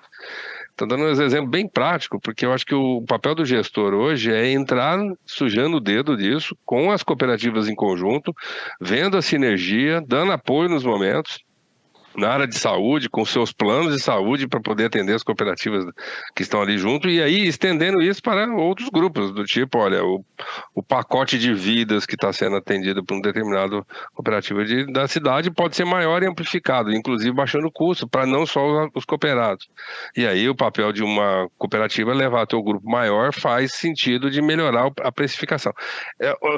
Speaker 5: Estou dando um exemplo bem prático, porque eu acho que o papel do gestor hoje é entrar sujando o dedo disso, com as cooperativas em conjunto, vendo a sinergia, dando apoio nos momentos, na área de saúde, com seus planos de saúde para poder atender as cooperativas que estão ali junto, e aí estendendo isso para outros grupos, do tipo, olha, o pacote de vidas que está sendo atendido por um determinado cooperativa da cidade pode ser maior e amplificado, inclusive baixando o custo para não só os cooperados. E aí o papel de uma cooperativa levar até o grupo maior faz sentido de melhorar a precificação.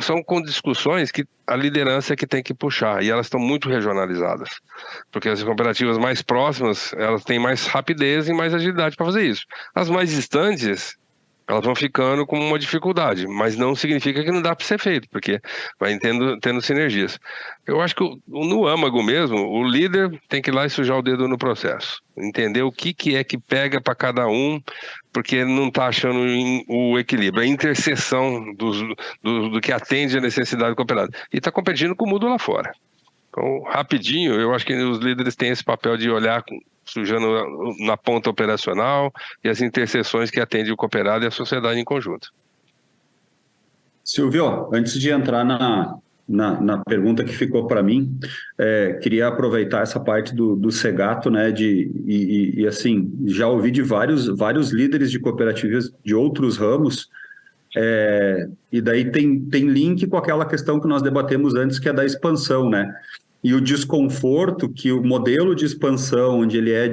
Speaker 5: São com discussões que a liderança é que tem que puxar, e elas estão muito regionalizadas, porque as cooperativas mais próximas, elas têm mais rapidez e mais agilidade para fazer isso. As mais distantes, elas vão ficando com uma dificuldade, mas não significa que não dá para ser feito, porque vai tendo sinergias. Eu acho que no âmago mesmo, o líder tem que ir lá e sujar o dedo no processo, entender o que é que pega para cada um, porque não está achando o equilíbrio, a interseção do que atende a necessidade do cooperado. E está competindo com o mundo lá fora. Então, rapidinho, eu acho que os líderes têm esse papel de olhar sujando na ponta operacional e as interseções que atendem o cooperado e a sociedade em conjunto.
Speaker 3: Silvio, antes de entrar na pergunta que ficou para mim, queria aproveitar essa parte do Segato, né, e assim, já ouvi de vários líderes de cooperativas de outros ramos, e daí tem link com aquela questão que nós debatemos antes, que é da expansão, né? E o desconforto que o modelo de expansão, onde ele é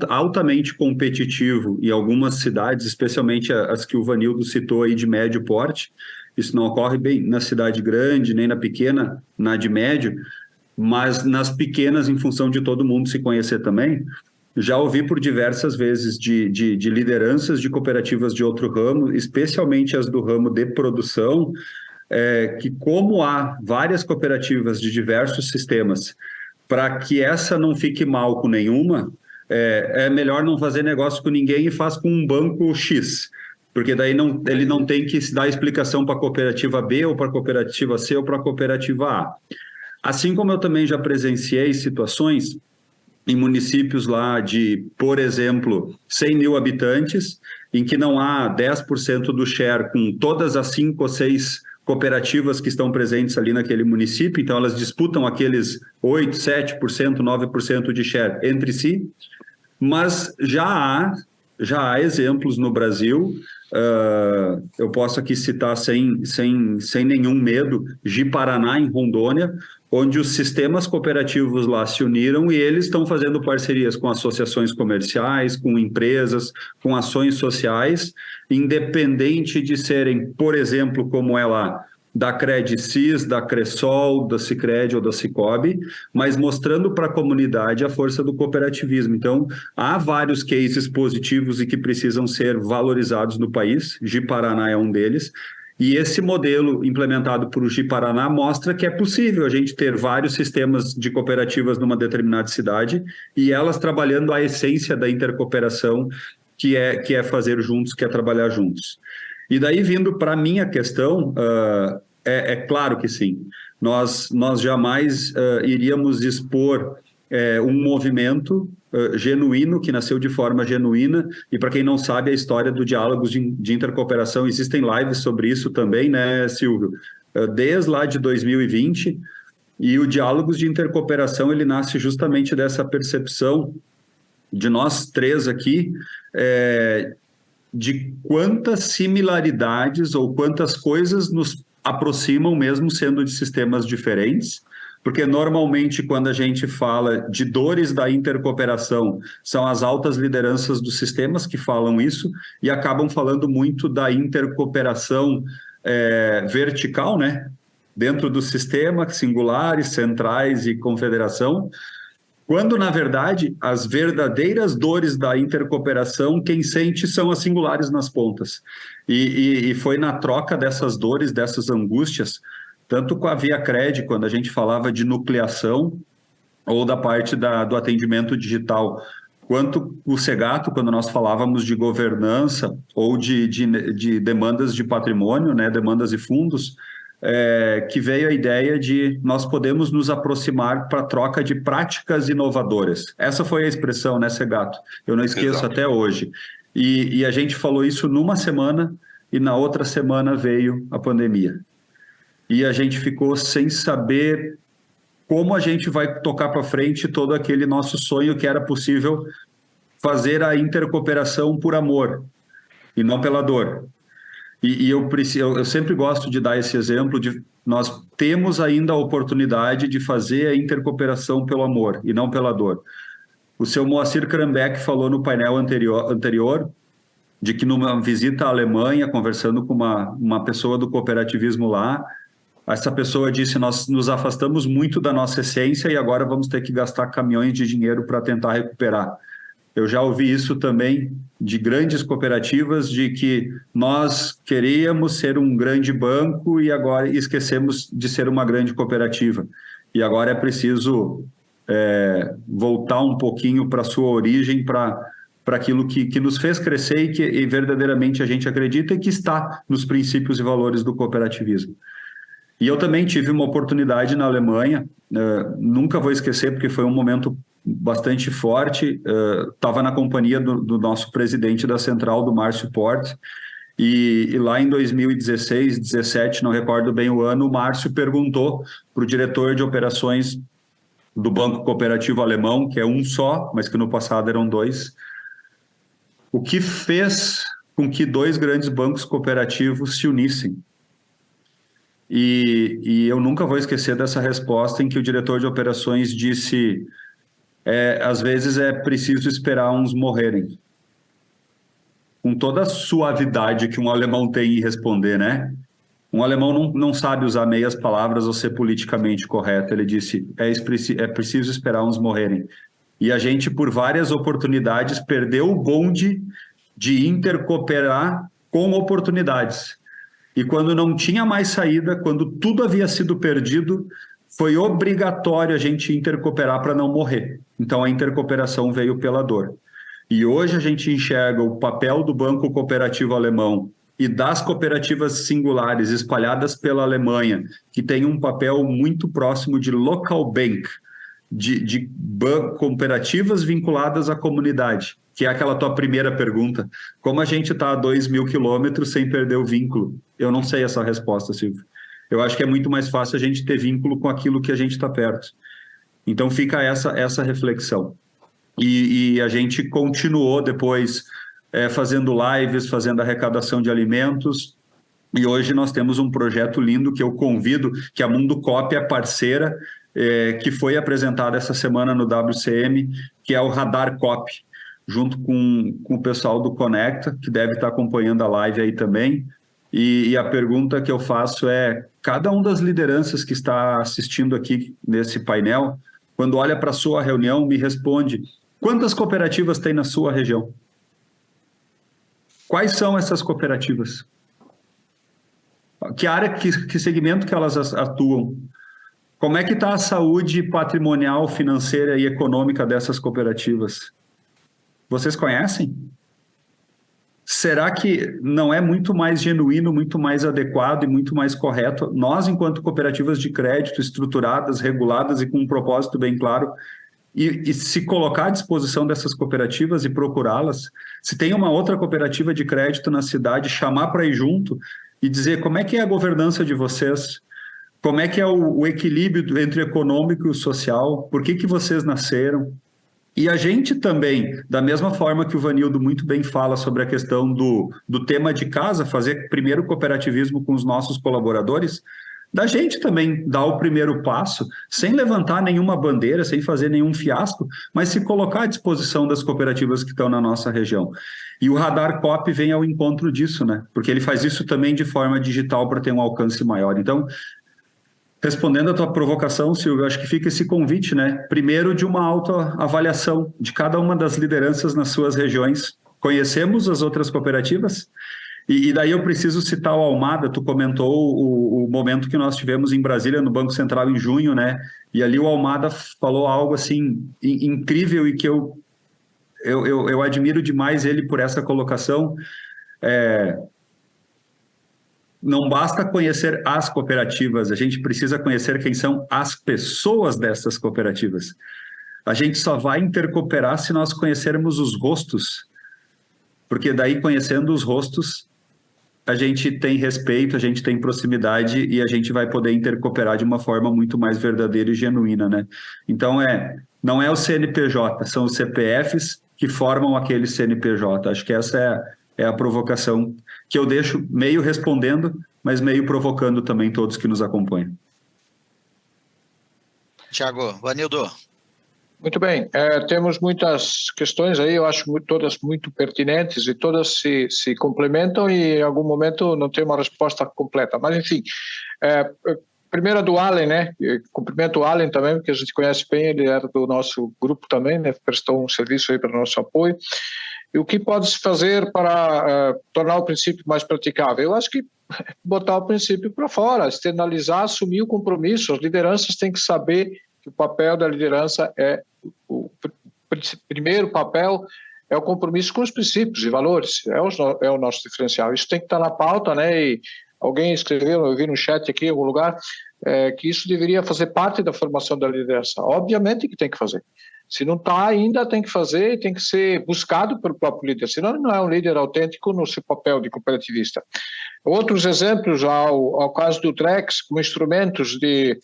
Speaker 3: altamente competitivo em algumas cidades, especialmente as que o Vanildo citou aí de médio porte, isso não ocorre bem na cidade grande, nem na pequena, na de médio, mas nas pequenas, em função de todo mundo se conhecer também. Já ouvi por diversas vezes de lideranças de cooperativas de outro ramo, especialmente as do ramo de produção, que como há várias cooperativas de diversos sistemas, para que essa não fique mal com nenhuma, é melhor não fazer negócio com ninguém e faz com um banco X, porque daí ele não tem que dar explicação para a cooperativa B, ou para a cooperativa C, ou para a cooperativa A. Assim como eu também já presenciei situações em municípios lá de, por exemplo, 100 mil habitantes, em que não há 10% do share com todas as 5 ou 6 cooperativas que estão presentes ali naquele município, então elas disputam aqueles 8%, 7%, 9% de share entre si, mas já há exemplos no Brasil, eu posso aqui citar sem nenhum medo, Ji-Paraná, em Rondônia, onde os sistemas cooperativos lá se uniram e eles estão fazendo parcerias com associações comerciais, com empresas, com ações sociais, independente de serem, por exemplo, como é lá, da Credcis, da Cressol, da Sicredi ou da Sicobi, mas mostrando para a comunidade a força do cooperativismo. Então, há vários cases positivos e que precisam ser valorizados no país, Ji-Paraná é um deles, e esse modelo implementado por Ji-Paraná mostra que é possível a gente ter vários sistemas de cooperativas numa determinada cidade e elas trabalhando a essência da intercooperação, que é fazer juntos, que é trabalhar juntos. E daí, vindo para a minha questão, é claro que sim, nós jamais iríamos expor um movimento genuíno, que nasceu de forma genuína, e para quem não sabe a história do Diálogos de Intercooperação, existem lives sobre isso também, né, Silvio? Desde lá de 2020, e o Diálogos de Intercooperação, ele nasce justamente dessa percepção de nós três aqui, de quantas similaridades ou quantas coisas nos aproximam mesmo sendo de sistemas diferentes, porque normalmente quando a gente fala de dores da intercooperação, são as altas lideranças dos sistemas que falam isso e acabam falando muito da intercooperação vertical, né? Dentro do sistema, singulares, centrais e confederação, quando, na verdade, as verdadeiras dores da intercooperação, quem sente são as singulares nas pontas. E foi na troca dessas dores, dessas angústias, tanto com a ViaCred, quando a gente falava de nucleação, ou da parte do atendimento digital, quanto o Segato, quando nós falávamos de governança, ou de demandas de patrimônio, né, demandas e fundos, que veio a ideia de nós podemos nos aproximar para a troca de práticas inovadoras. Essa foi a expressão, né, Segato? Eu não esqueço. Exato. Até hoje. E a gente falou isso numa semana e na outra semana veio a pandemia. E a gente ficou sem saber como a gente vai tocar para frente todo aquele nosso sonho que era possível fazer a intercooperação por amor e não pela dor. E eu sempre gosto de dar esse exemplo de nós temos ainda a oportunidade de fazer a intercooperação pelo amor e não pela dor. O seu Moacir Krambeck falou no painel anterior de que numa visita à Alemanha, conversando com uma pessoa do cooperativismo lá, essa pessoa disse, nós nos afastamos muito da nossa essência e agora vamos ter que gastar caminhões de dinheiro para tentar recuperar. Eu já ouvi isso também de grandes cooperativas, de que nós queríamos ser um grande banco e agora esquecemos de ser uma grande cooperativa. E agora é preciso voltar um pouquinho para a sua origem, para aquilo que nos fez crescer e que verdadeiramente a gente acredita e que está nos princípios e valores do cooperativismo. E eu também tive uma oportunidade na Alemanha, nunca vou esquecer, porque foi um momento bastante forte, estava na companhia do nosso presidente da central, do Márcio Port, E lá em 2016, 17, não recordo bem o ano, o Márcio perguntou para o diretor de operações do Banco Cooperativo Alemão, que é um só, mas que no passado eram dois, o que fez com que dois grandes bancos cooperativos se unissem. E eu nunca vou esquecer dessa resposta em que o diretor de operações disse: às vezes é preciso esperar uns morrerem. Com toda a suavidade que um alemão tem em responder, né? Um alemão não sabe usar meias palavras ou ser politicamente correto. Ele disse: é preciso esperar uns morrerem. E a gente, por várias oportunidades, perdeu o bonde de intercooperar com oportunidades. E quando não tinha mais saída, quando tudo havia sido perdido, foi obrigatório a gente intercooperar para não morrer. Então a intercooperação veio pela dor. E hoje a gente enxerga o papel do Banco Cooperativo Alemão e das cooperativas singulares espalhadas pela Alemanha, que tem um papel muito próximo de local bank, de cooperativas vinculadas à comunidade, que é aquela tua primeira pergunta. Como a gente está a 2.000 quilômetros sem perder o vínculo? Eu não sei essa resposta, Silvio. Eu acho que é muito mais fácil a gente ter vínculo com aquilo que a gente está perto. Então fica essa reflexão. E a gente continuou depois fazendo lives, fazendo arrecadação de alimentos, e hoje nós temos um projeto lindo que eu convido, que a Mundo Coop é parceira, que foi apresentado essa semana no WCM, que é o Radar Coop, junto com o pessoal do Conecta, que deve estar acompanhando a live aí também. E a pergunta que eu faço é: cada uma das lideranças que está assistindo aqui nesse painel, quando olha para a sua reunião, me responde: quantas cooperativas tem na sua região? Quais são essas cooperativas? Que área, que segmento que elas atuam? Como é que está a saúde patrimonial, financeira e econômica dessas cooperativas? Vocês conhecem? Será que não é muito mais genuíno, muito mais adequado e muito mais correto nós, enquanto cooperativas de crédito estruturadas, reguladas e com um propósito bem claro, e se colocar à disposição dessas cooperativas e procurá-las? Se tem uma outra cooperativa de crédito na cidade, chamar para ir junto e dizer como é que é a governança de vocês, como é que é o equilíbrio entre econômico e social, por que vocês nasceram. E a gente também, da mesma forma que o Vanildo muito bem fala sobre a questão do tema de casa, fazer primeiro cooperativismo com os nossos colaboradores, da gente também dar o primeiro passo, sem levantar nenhuma bandeira, sem fazer nenhum fiasco, mas se colocar à disposição das cooperativas que estão na nossa região. E o Radar Coop vem ao encontro disso, né? Porque ele faz isso também de forma digital para ter um alcance maior. Então, respondendo a tua provocação, Silvio, acho que fica esse convite, né? Primeiro, de uma autoavaliação de cada uma das lideranças nas suas regiões. Conhecemos as outras cooperativas? E daí eu preciso citar o Almada. Tu comentou o momento que nós tivemos em Brasília, no Banco Central, em junho, né? E ali o Almada falou algo, assim, incrível e que eu admiro demais ele por essa colocação. Não basta conhecer as cooperativas, a gente precisa conhecer quem são as pessoas dessas cooperativas. A gente só vai intercooperar se nós conhecermos os rostos, porque daí, conhecendo os rostos, a gente tem respeito, a gente tem proximidade e a gente vai poder intercooperar de uma forma muito mais verdadeira e genuína, né? Então, não é o CNPJ, são os CPFs que formam aquele CNPJ. Acho que essa é a provocação que eu deixo meio respondendo, mas meio provocando também todos que nos acompanham.
Speaker 2: Tiago, Vanildo.
Speaker 4: Muito bem, temos muitas questões aí, eu acho todas muito pertinentes e todas se complementam e em algum momento não tem uma resposta completa, mas enfim, primeiro do Allen, né, cumprimento o Allen também, porque a gente conhece bem, ele era do nosso grupo também, né, prestou um serviço aí para o nosso apoio. E o que pode-se fazer para tornar o princípio mais praticável? Eu acho que botar o princípio para fora, externalizar, assumir o compromisso. As lideranças têm que saber que o papel da liderança o primeiro papel é o compromisso com os princípios e valores, é o nosso diferencial. Isso tem que estar na pauta, né? E alguém escreveu, eu vi no chat aqui em algum lugar, que isso deveria fazer parte da formação da liderança. Obviamente que tem que fazer. Se não está ainda, tem que fazer e tem que ser buscado pelo próprio líder, senão ele não é um líder autêntico no seu papel de cooperativista. Outros exemplos, ao caso do Trex, como instrumentos de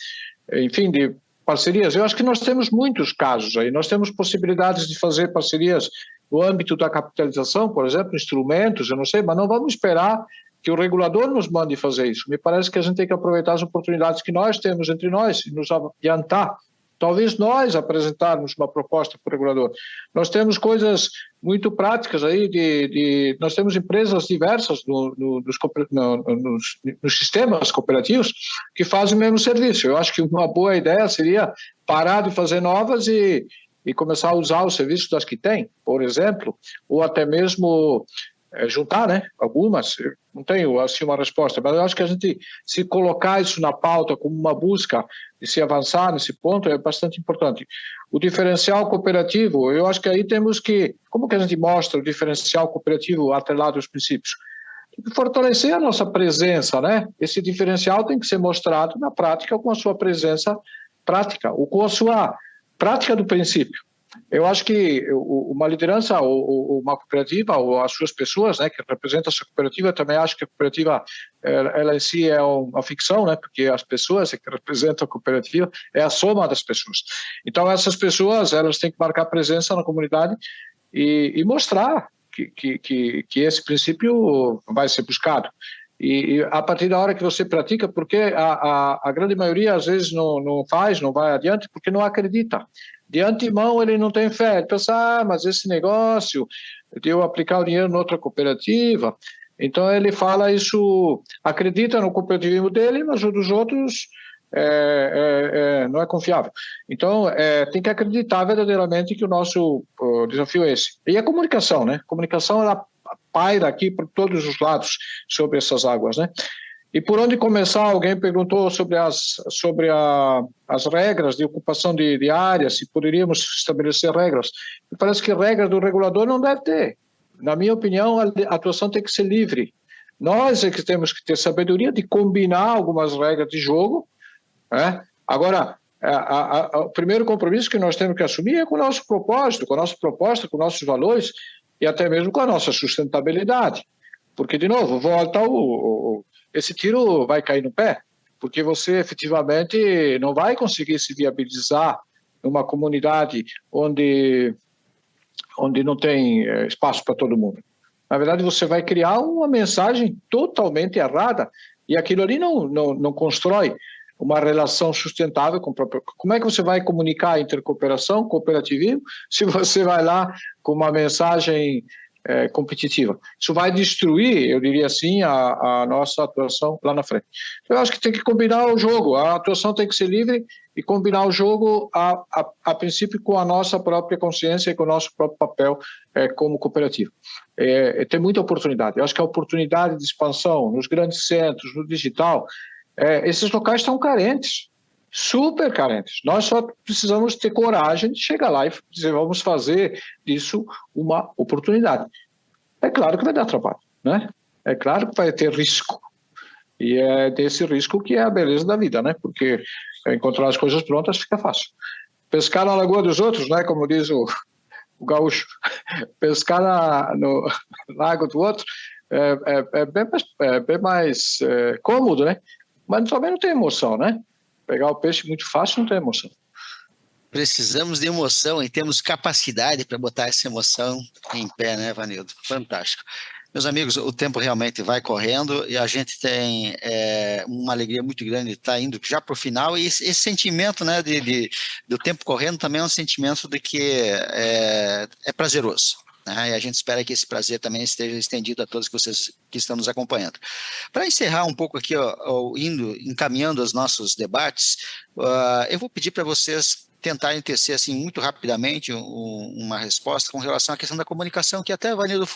Speaker 4: parcerias, eu acho que nós temos muitos casos aí, nós temos possibilidades de fazer parcerias no âmbito da capitalização, por exemplo, instrumentos, eu não sei, mas não vamos esperar que o regulador nos mande fazer isso. Me parece que a gente tem que aproveitar as oportunidades que nós temos entre nós e nos adiantar. Talvez nós apresentarmos uma proposta para o regulador. Nós temos coisas muito práticas aí, nós temos empresas diversas nos sistemas cooperativos que fazem o mesmo serviço. Eu acho que uma boa ideia seria parar de fazer novas e começar a usar os serviços das que tem, por exemplo, ou até mesmo juntar, né? Algumas, eu não tenho assim uma resposta, mas eu acho que a gente, se colocar isso na pauta como uma busca de se avançar nesse ponto, é bastante importante. O diferencial cooperativo, eu acho que aí temos que, como que a gente mostra o diferencial cooperativo atrelado aos princípios? Tem que fortalecer a nossa presença, né? Esse diferencial tem que ser mostrado na prática com a sua presença prática, ou com a sua prática do princípio. Eu acho que uma liderança ou uma cooperativa ou as suas pessoas, né, que representam essa cooperativa, também acho que a cooperativa ela em si é uma ficção, né, porque as pessoas que representam a cooperativa é a soma das pessoas. Então essas pessoas elas têm que marcar presença na comunidade e mostrar que esse princípio vai ser buscado. E a partir da hora que você pratica, porque a grande maioria às vezes não vai adiante porque não acredita. De antemão ele não tem fé, ele pensa, mas esse negócio de eu aplicar o dinheiro em outra cooperativa, então ele fala isso, acredita no cooperativismo dele, mas o dos outros não é confiável. Então tem que acreditar verdadeiramente que o nosso desafio é esse. E a comunicação, né? A comunicação ela paira aqui por todos os lados sobre essas águas, né? E por onde começar? Alguém perguntou sobre as regras de ocupação de áreas, se poderíamos estabelecer regras. Me parece que regras do regulador não deve ter. Na minha opinião, a atuação tem que ser livre. Nós é que temos que ter sabedoria de combinar algumas regras de jogo, né? Agora, o primeiro compromisso que nós temos que assumir é com o nosso propósito, com a nossa proposta, com nossos valores e até mesmo com a nossa sustentabilidade. Porque, de novo, volta esse tiro vai cair no pé, porque você efetivamente não vai conseguir se viabilizar numa comunidade onde não tem espaço para todo mundo. Na verdade, você vai criar uma mensagem totalmente errada e aquilo ali não constrói uma relação sustentável com o próprio... Como é que você vai comunicar intercooperação, cooperativismo, se você vai lá com uma mensagem competitiva? Isso vai destruir, eu diria assim, a nossa atuação lá na frente. Eu acho que tem que combinar o jogo, a atuação tem que ser livre e combinar o jogo, a princípio, com a nossa própria consciência e com o nosso próprio papel como cooperativo. Tem muita oportunidade. Eu acho que a oportunidade de expansão nos grandes centros, no digital, esses locais estão carentes, super carentes. Nós só precisamos ter coragem de chegar lá e dizer, vamos fazer disso uma oportunidade. É claro que vai dar trabalho, né? É claro que vai ter risco. E é desse risco que é a beleza da vida, né? Porque encontrar as coisas prontas fica fácil. Pescar na lagoa dos outros, né? Como diz o gaúcho. Pescar no lago do outro é bem mais cômodo, né? Mas também não tem emoção, né? Pegar o peixe muito fácil não tem emoção.
Speaker 2: Precisamos de emoção e temos capacidade para botar essa emoção em pé, né, Vanildo? Fantástico. Meus amigos, o tempo realmente vai correndo e a gente tem uma alegria muito grande de estar indo já para o final, e esse sentimento, né, do tempo correndo também é um sentimento de que é prazeroso. E a gente espera que esse prazer também esteja estendido a todos que estão nos acompanhando. Para encerrar um pouco aqui, encaminhando os nossos debates, eu vou pedir para vocês tentarem tecer assim, muito rapidamente uma resposta com relação à questão da comunicação, que até o Vanildo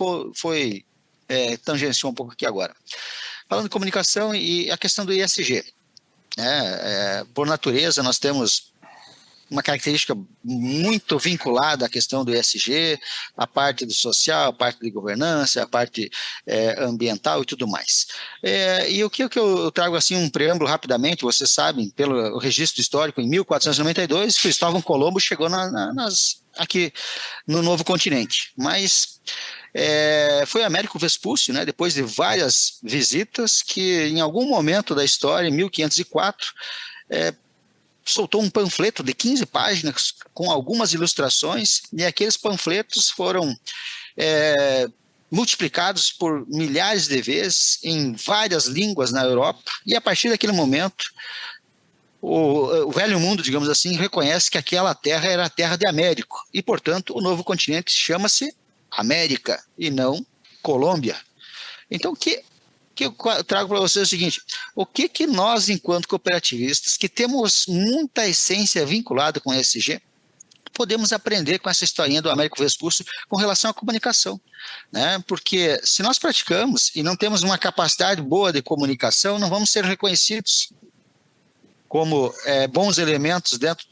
Speaker 2: tangenciou um pouco aqui agora. Falando de comunicação e a questão do ESG. Por natureza, nós temos uma característica muito vinculada à questão do ESG, a parte do social, a parte de governança, a parte ambiental e tudo mais. E o que eu trago assim um preâmbulo rapidamente, vocês sabem, pelo registro histórico, em 1492, Cristóvão Colombo chegou aqui no novo continente, mas foi Américo Vespúcio, né, depois de várias visitas, que em algum momento da história, em 1504, soltou um panfleto de 15 páginas com algumas ilustrações, e aqueles panfletos foram multiplicados por milhares de vezes em várias línguas na Europa, e a partir daquele momento o velho mundo, digamos assim, reconhece que aquela terra era a terra de Américo, e portanto o novo continente chama-se América e não Colômbia. Então o que eu trago para vocês é o seguinte: o que nós, enquanto cooperativistas, que temos muita essência vinculada com o ESG, podemos aprender com essa historinha do Américo Vespúcio com relação à comunicação, né? Porque se nós praticamos e não temos uma capacidade boa de comunicação, não vamos ser reconhecidos como bons elementos dentro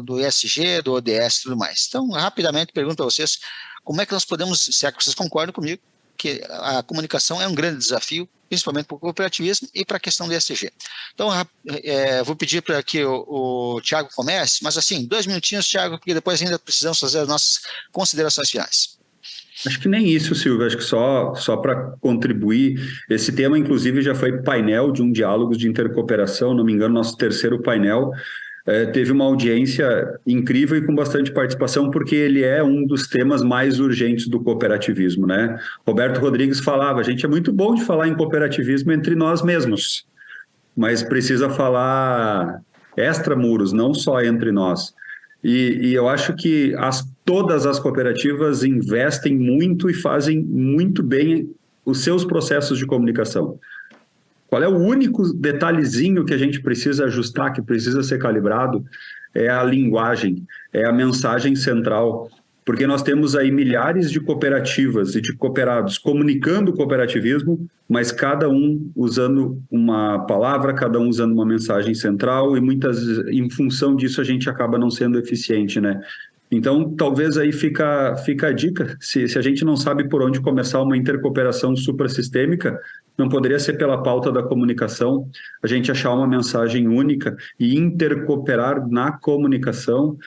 Speaker 2: do ESG, do ODS e tudo mais. Então, rapidamente pergunto a vocês, como é que nós podemos, se é que vocês concordam comigo, que a comunicação é um grande desafio, principalmente para o cooperativismo e para a questão do ESG. Então, vou pedir para que o Thiago comece, mas assim, 2 minutinhos, Thiago, porque depois ainda precisamos fazer as nossas considerações finais.
Speaker 3: Acho que nem isso, Silvio, acho que só para contribuir, esse tema inclusive já foi painel de um Diálogos de Intercooperação, não me engano, nosso 3º painel, teve uma audiência incrível e com bastante participação, porque ele é um dos temas mais urgentes do cooperativismo, né? Roberto Rodrigues falava, a gente é muito bom de falar em cooperativismo entre nós mesmos, mas precisa falar extramuros, não só entre nós. E eu acho que todas as cooperativas investem muito e fazem muito bem os seus processos de comunicação. Qual é o único detalhezinho que a gente precisa ajustar, que precisa ser calibrado? É a linguagem, é a mensagem central. Porque nós temos aí milhares de cooperativas e de cooperados comunicando o cooperativismo, mas cada um usando uma palavra, cada um usando uma mensagem central, e muitas vezes, em função disso, a gente acaba não sendo eficiente, né? Então, talvez aí fica a dica, se a gente não sabe por onde começar uma intercooperação suprassistêmica, não poderia ser pela pauta da comunicação, a gente achar uma mensagem única e intercooperar na comunicação.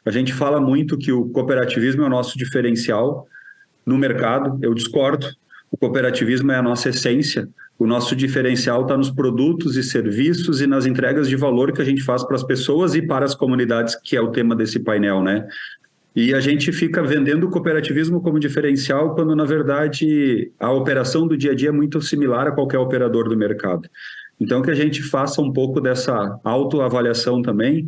Speaker 3: A gente fala muito que o cooperativismo é o nosso diferencial no mercado, eu discordo, o cooperativismo é a nossa essência, o nosso diferencial está nos produtos e serviços e nas entregas de valor que a gente faz para as pessoas e para as comunidades, que é o tema desse painel, né? E a gente fica vendendo o cooperativismo como diferencial, quando, na verdade, a operação do dia a dia é muito similar a qualquer operador do mercado. Então, que a gente faça um pouco dessa autoavaliação também,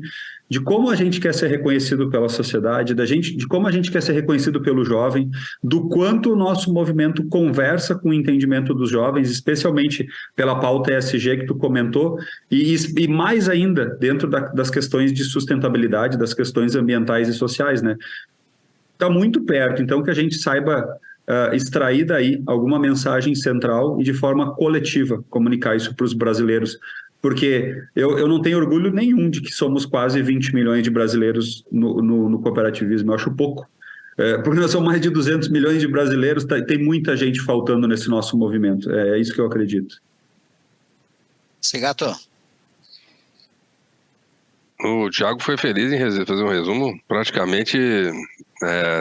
Speaker 3: de como a gente quer ser reconhecido pela sociedade, de como a gente quer ser reconhecido pelo jovem, do quanto o nosso movimento conversa com o entendimento dos jovens, especialmente pela pauta ESG que tu comentou, e mais ainda dentro das questões de sustentabilidade, das questões ambientais e sociais, né? Está muito perto, então que a gente saiba extrair daí alguma mensagem central e de forma coletiva comunicar isso para os brasileiros. Porque eu não tenho orgulho nenhum de que somos quase 20 milhões de brasileiros no cooperativismo, eu acho pouco. Porque nós somos mais de 200 milhões de brasileiros, tem muita gente faltando nesse nosso movimento, é isso que eu acredito.
Speaker 2: Segato.
Speaker 5: O Thiago foi feliz em fazer um resumo, praticamente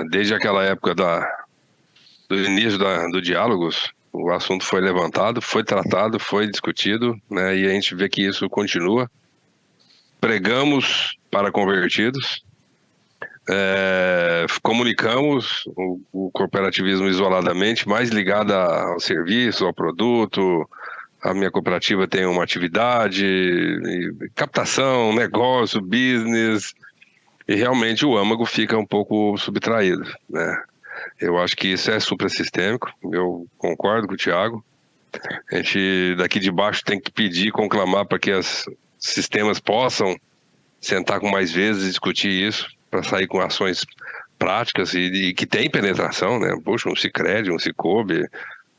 Speaker 5: desde aquela época do início do Diálogos. O assunto foi levantado, foi tratado, foi discutido, né? E a gente vê que isso continua. Pregamos para convertidos, comunicamos o cooperativismo isoladamente, mais ligado ao serviço, ao produto. A minha cooperativa tem uma atividade, captação, negócio, business, e realmente o âmago fica um pouco subtraído, né? Eu acho que isso é suprassistêmico, eu concordo com o Thiago. A gente daqui de baixo tem que pedir, conclamar para que os sistemas possam sentar com mais vezes e discutir isso, para sair com ações práticas e que tem penetração, né? Puxa, um Sicredi, um Cicobi,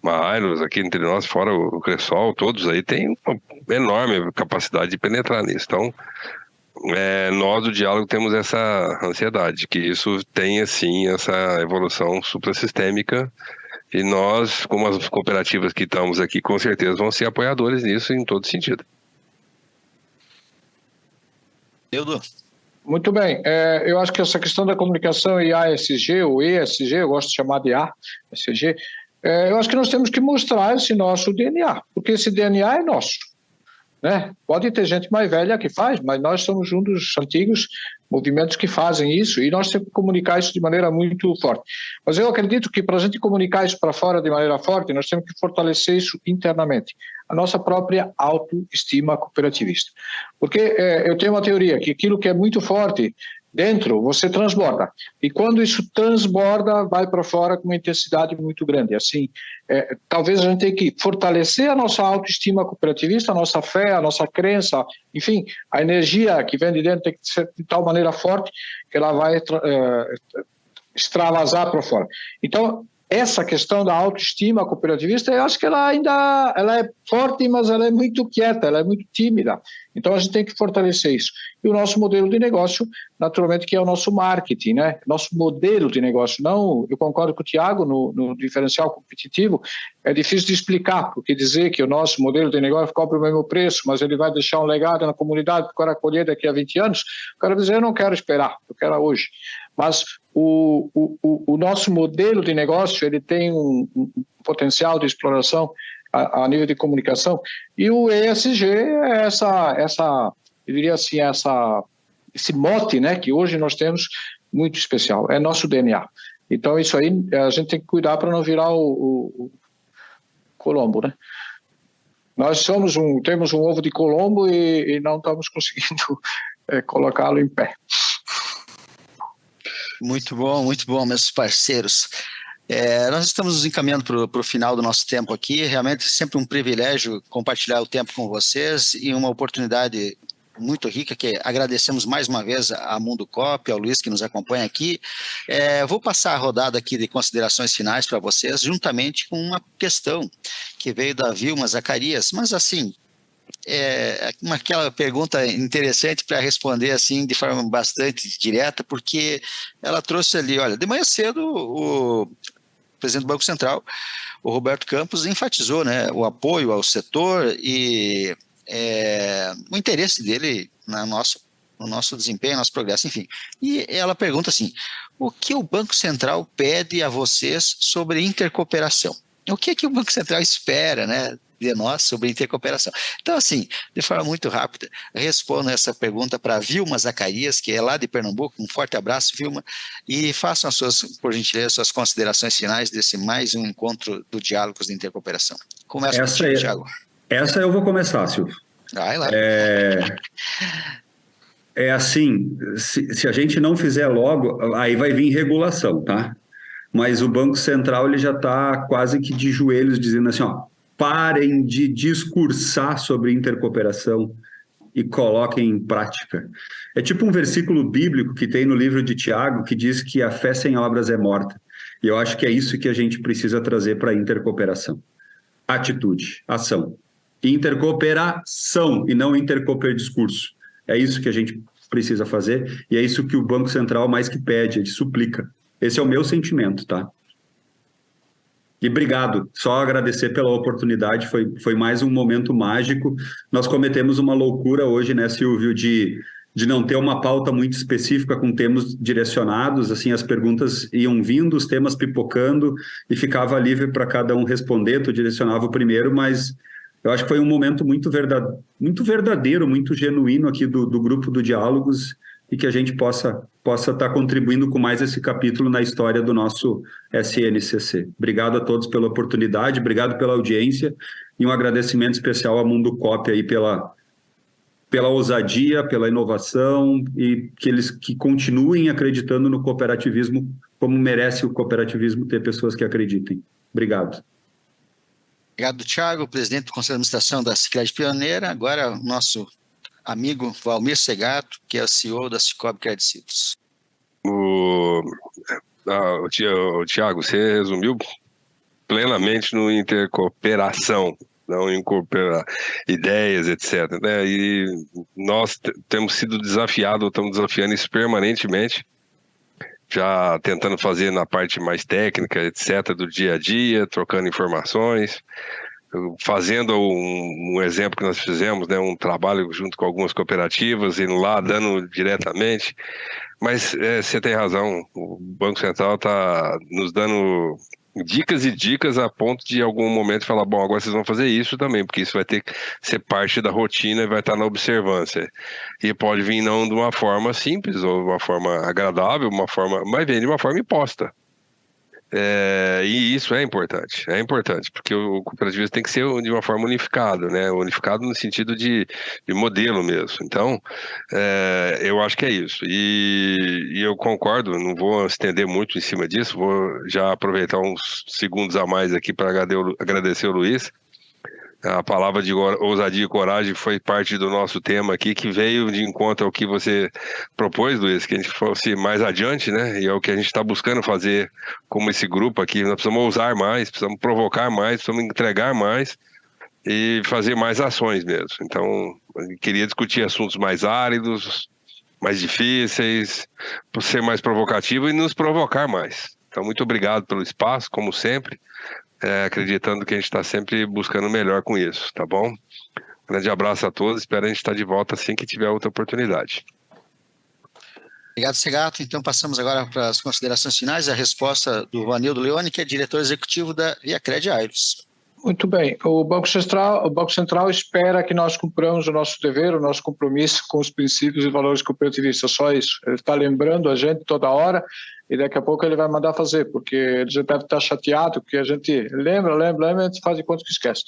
Speaker 5: uma Ailos aqui entre nós, fora o Cressol, todos aí têm uma enorme capacidade de penetrar nisso. Então, nós do diálogo temos essa ansiedade, que isso tenha sim essa evolução suprassistêmica, e nós, como as cooperativas que estamos aqui, com certeza vão ser apoiadores nisso em todo sentido.
Speaker 2: Eudo?
Speaker 4: Muito bem. Eu acho que essa questão da comunicação e ASG, ou ESG, eu gosto de chamar de ASG, eu acho que nós temos que mostrar esse nosso DNA, porque esse DNA é nosso, né? Pode ter gente mais velha que faz, mas nós somos um dos antigos movimentos que fazem isso, e nós temos que comunicar isso de maneira muito forte. Mas eu acredito que para a gente comunicar isso para fora de maneira forte, nós temos que fortalecer isso internamente, a nossa própria autoestima cooperativista. Porque eu tenho uma teoria que aquilo que é muito forte dentro, você transborda. E quando isso transborda, vai para fora com uma intensidade muito grande. Assim, talvez a gente tenha que fortalecer a nossa autoestima cooperativista, a nossa fé, a nossa crença, enfim, a energia que vem de dentro tem que ser de tal maneira forte que ela vai extravasar para fora. Então, essa questão da autoestima cooperativista, eu acho que ela é forte, mas ela é muito quieta, ela é muito tímida. Então, a gente tem que fortalecer isso. E o nosso modelo de negócio, naturalmente, que é o nosso marketing, né? Nosso modelo de negócio. Não, eu concordo com o Thiago, no diferencial competitivo, é difícil de explicar, porque dizer que o nosso modelo de negócio cobra o mesmo preço, mas ele vai deixar um legado na comunidade para o cara colher daqui a 20 anos, o cara dizer, eu não quero esperar, eu quero hoje. Mas o nosso modelo de negócio, ele tem um potencial de exploração a nível de comunicação, e o ESG é eu diria assim, esse mote, né, que hoje nós temos muito especial, é nosso DNA. Então isso aí a gente tem que cuidar para não virar o Colombo, né? Nós temos um ovo de Colombo e não estamos conseguindo colocá-lo em pé.
Speaker 2: Muito bom, meus parceiros. Nós estamos nos encaminhando para o final do nosso tempo aqui. Realmente é sempre um privilégio compartilhar o tempo com vocês e uma oportunidade muito rica, que agradecemos mais uma vez a Mundo Coop, ao Luiz que nos acompanha aqui. Vou passar a rodada aqui de considerações finais para vocês, juntamente com uma questão que veio da Vilma Zacarias, mas assim, aquela pergunta interessante para responder assim de forma bastante direta, porque ela trouxe ali, olha, de manhã cedo o presidente do Banco Central, o Roberto Campos, enfatizou, né, o apoio ao setor e o interesse dele no nosso desempenho, no nosso progresso, enfim. E ela pergunta assim, o que o Banco Central pede a vocês sobre intercooperação? O que é que o Banco Central espera, né, de nós sobre intercooperação? Então, assim, de forma muito rápida, respondo essa pergunta para a Vilma Zacarias, que é lá de Pernambuco. Um forte abraço, Vilma, e façam por gentileza, suas considerações finais desse mais um encontro do Diálogos de Intercooperação. Começa contigo, Thiago.
Speaker 3: Essa eu vou começar, Silvio.
Speaker 2: Vai lá.
Speaker 3: Assim, se a gente não fizer logo, aí vai vir regulação, tá? Mas o Banco Central ele já está quase que de joelhos dizendo assim, ó, parem de discursar sobre intercooperação e coloquem em prática. É tipo um versículo bíblico que tem no livro de Tiago que diz que a fé sem obras é morta. E eu acho que é isso que a gente precisa trazer para a intercooperação. Atitude, ação. Intercooperação e não intercooper discurso. É isso que a gente precisa fazer e é isso que o Banco Central mais que pede, ele suplica. Esse é o meu sentimento, tá? E obrigado, só agradecer pela oportunidade, foi mais um momento mágico. Nós cometemos uma loucura hoje, né, Silvio, de não ter uma pauta muito específica com temas direcionados, assim, as perguntas iam vindo, os temas pipocando e ficava livre para cada um responder, tu direcionava o primeiro, mas eu acho que foi um momento muito verdadeiro, muito genuíno aqui do grupo do Diálogos e que a gente possa estar contribuindo com mais esse capítulo na história do nosso SNCC. Obrigado a todos pela oportunidade, obrigado pela audiência e um agradecimento especial à Mundo Coop aí pela ousadia, pela inovação e que continuem acreditando no cooperativismo como merece o cooperativismo ter pessoas que acreditem. Obrigado.
Speaker 2: Obrigado, Thiago, presidente do Conselho de Administração da Sicredi Pioneira. Agora, o nosso amigo Valmir Segato, que é o CEO da Cicobi Credicitos.
Speaker 5: Thiago, você resumiu plenamente no intercooperação. não incorporar ideias, etc., né? E nós temos sido desafiados, estamos desafiando isso permanentemente, já tentando fazer na parte mais técnica, etc., do dia a dia, trocando informações, fazendo um exemplo que nós fizemos, né, um trabalho junto com algumas cooperativas, indo lá, dando diretamente. Mas você tem razão, o Banco Central está nos dando dicas e dicas a ponto de, em algum momento, falar, bom, agora vocês vão fazer isso também, porque isso vai ter que ser parte da rotina e vai estar na observância. E pode vir não de uma forma simples, ou de uma forma agradável, mas vem de uma forma imposta. E isso é importante, porque o cooperativismo tem que ser de uma forma unificada, né? Unificado no sentido de modelo mesmo. Então, eu acho que é isso. E eu concordo, não vou estender muito em cima disso, vou já aproveitar uns segundos a mais aqui para agradecer o Luiz. A palavra de ousadia e coragem foi parte do nosso tema aqui, que veio de encontro ao que você propôs, Luiz, que a gente fosse mais adiante, né? E é o que a gente está buscando fazer como esse grupo aqui. Nós precisamos ousar mais, precisamos provocar mais, precisamos entregar mais e fazer mais ações mesmo. Então, eu queria discutir assuntos mais áridos, mais difíceis, ser mais provocativo e nos provocar mais. Então, muito obrigado pelo espaço, como sempre. Acreditando que a gente está sempre buscando o melhor com isso, tá bom? Grande abraço a todos, espero a gente estar de volta assim que tiver outra oportunidade.
Speaker 2: Obrigado, Segato. Então passamos agora para as considerações finais, a resposta do Vanildo Leone, que é diretor executivo da ViaCred Aires.
Speaker 4: Muito bem. O Banco Central espera que nós cumpramos o nosso dever, o nosso compromisso com os princípios e valores cooperativistas, só isso. Ele está lembrando a gente toda hora e daqui a pouco ele vai mandar fazer, porque ele já deve estar chateado, porque a gente lembra, e a gente faz de conta que esquece.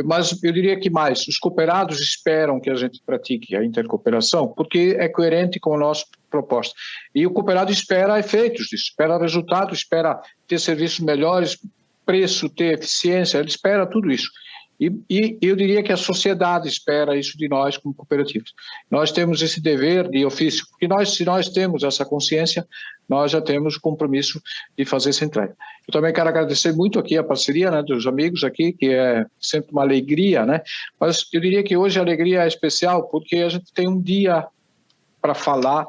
Speaker 4: Mas eu diria que mais, os cooperados esperam que a gente pratique a intercooperação, porque é coerente com a nossa proposta. E o cooperado espera efeitos disso, espera resultados, espera ter serviços melhores, preço, ter eficiência, ele espera tudo isso. E eu diria que a sociedade espera isso de nós como cooperativas. Nós temos esse dever de ofício, porque se nós temos essa consciência, nós já temos o compromisso de fazer essa entrega. Eu também quero agradecer muito aqui a parceria, né, dos amigos aqui, que é sempre uma alegria, né? Mas eu diria que hoje a alegria é especial porque a gente tem um dia para falar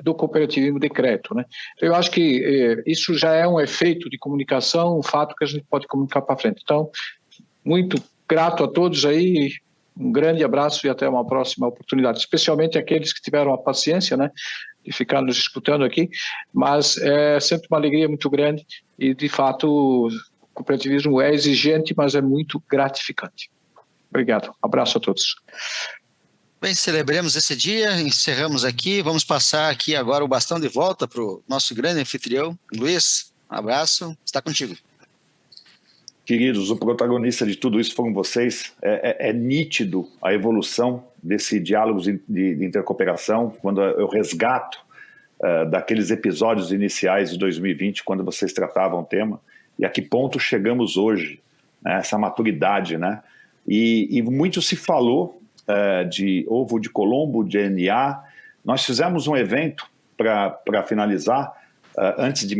Speaker 4: do cooperativismo de crédito, né? Então, eu acho que isso já é um efeito de comunicação, um fato que a gente pode comunicar para frente. Então, muito grato a todos aí, um grande abraço e até uma próxima oportunidade, especialmente aqueles que tiveram a paciência, né, de ficar nos escutando aqui, mas é sempre uma alegria muito grande e, de fato, o cooperativismo é exigente, mas é muito gratificante. Obrigado, abraço a todos.
Speaker 2: Bem, celebremos esse dia, encerramos aqui, vamos passar aqui agora o bastão de volta para o nosso grande anfitrião, Luiz, um abraço, está contigo.
Speaker 1: Queridos, o protagonista de tudo isso foram vocês. É nítido a evolução desse diálogo de intercooperação, quando eu resgato daqueles episódios iniciais de 2020, quando vocês tratavam o tema, e a que ponto chegamos hoje, né, essa maturidade, né? E muito se falou de ovo de Colombo, de NA. Nós fizemos um evento para finalizar, antes de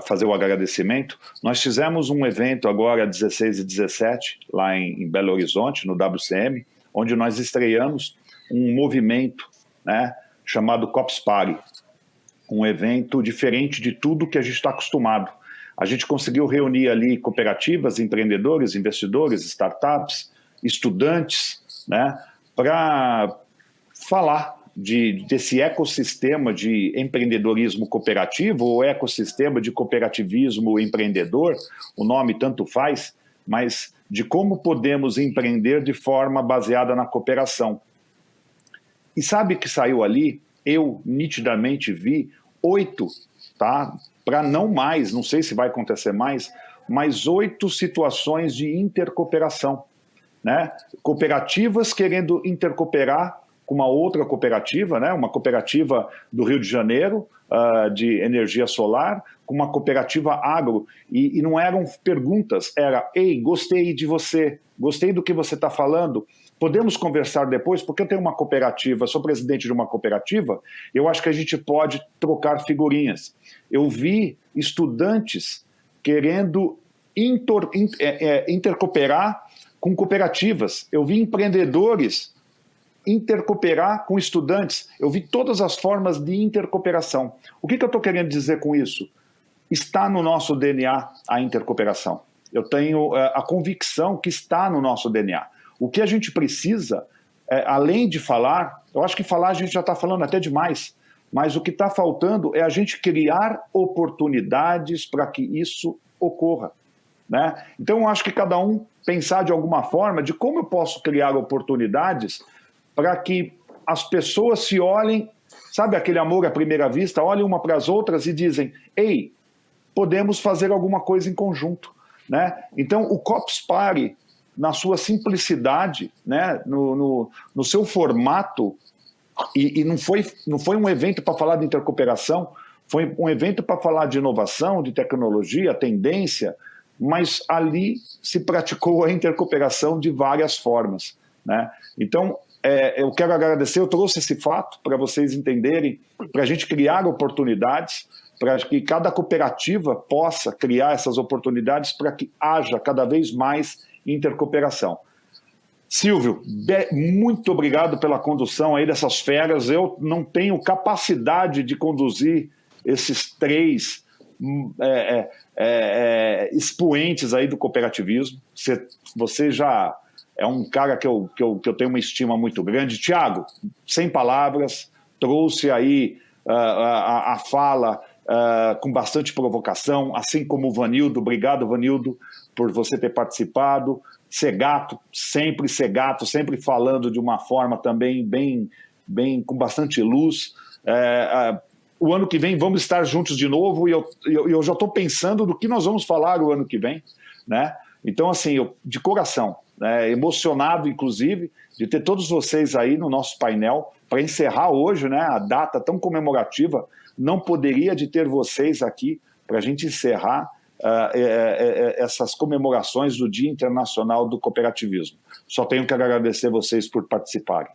Speaker 1: fazer o agradecimento, nós fizemos um evento agora 16 e 17, lá em Belo Horizonte, no WCM, onde nós estreamos um movimento, né, chamado Cops Party, um evento diferente de tudo que a gente está acostumado. A gente conseguiu reunir ali cooperativas, empreendedores, investidores, startups, estudantes, né, para falar desse ecossistema de empreendedorismo cooperativo ou ecossistema de cooperativismo empreendedor, o nome tanto faz, mas de como podemos empreender de forma baseada na cooperação. E sabe que saiu ali? Eu nitidamente vi 8, tá? Para não mais, não sei se vai acontecer mais, mas 8 situações de intercooperação, né? Cooperativas querendo intercooperar com uma outra cooperativa, né? Uma cooperativa do Rio de Janeiro, de energia solar, com uma cooperativa agro, e não eram perguntas, era: ei, gostei de você, gostei do que você está falando, podemos conversar depois, porque eu tenho uma cooperativa, sou presidente de uma cooperativa, eu acho que a gente pode trocar figurinhas. Eu vi estudantes querendo intercooperar com cooperativas, eu vi empreendedores intercooperar com estudantes, eu vi todas as formas de intercooperação. O que eu estou querendo dizer com isso? Está no nosso DNA a intercooperação. Eu tenho a convicção que está no nosso DNA. O que a gente precisa, além de falar, eu acho que falar a gente já está falando até demais, mas o que está faltando é a gente criar oportunidades para que isso ocorra, né? Então eu acho que cada um pensar de alguma forma de como eu posso criar oportunidades para que as pessoas se olhem, sabe aquele amor à primeira vista, olhem uma para as outras e dizem, ei, podemos fazer alguma coisa em conjunto, né? Então o Cops Party, na sua simplicidade, né, no seu formato, e não foi um evento para falar de intercooperação, foi um evento para falar de inovação, de tecnologia, tendência, mas ali se praticou a intercooperação de várias formas, né? Então, eu quero agradecer, eu trouxe esse fato para vocês entenderem, para a gente criar oportunidades, para que cada cooperativa possa criar essas oportunidades para que haja cada vez mais intercooperação. Silvio, muito obrigado pela condução aí dessas feras. Eu não tenho capacidade de conduzir esses 3 expoentes aí do cooperativismo. Você já é um cara que eu tenho uma estima muito grande. Tiago, sem palavras, trouxe aí a fala com bastante provocação, assim como o Vanildo. Obrigado, Vanildo, por você ter participado. Segato, sempre falando de uma forma também bem com bastante luz. O ano que vem vamos estar juntos de novo e eu já estou pensando do que nós vamos falar o ano que vem, né? Então, assim, de coração, emocionado, inclusive, de ter todos vocês aí no nosso painel para encerrar hoje, né, a data tão comemorativa. Não poderia de ter vocês aqui para a gente encerrar essas comemorações do Dia Internacional do Cooperativismo. Só tenho que agradecer vocês por participarem.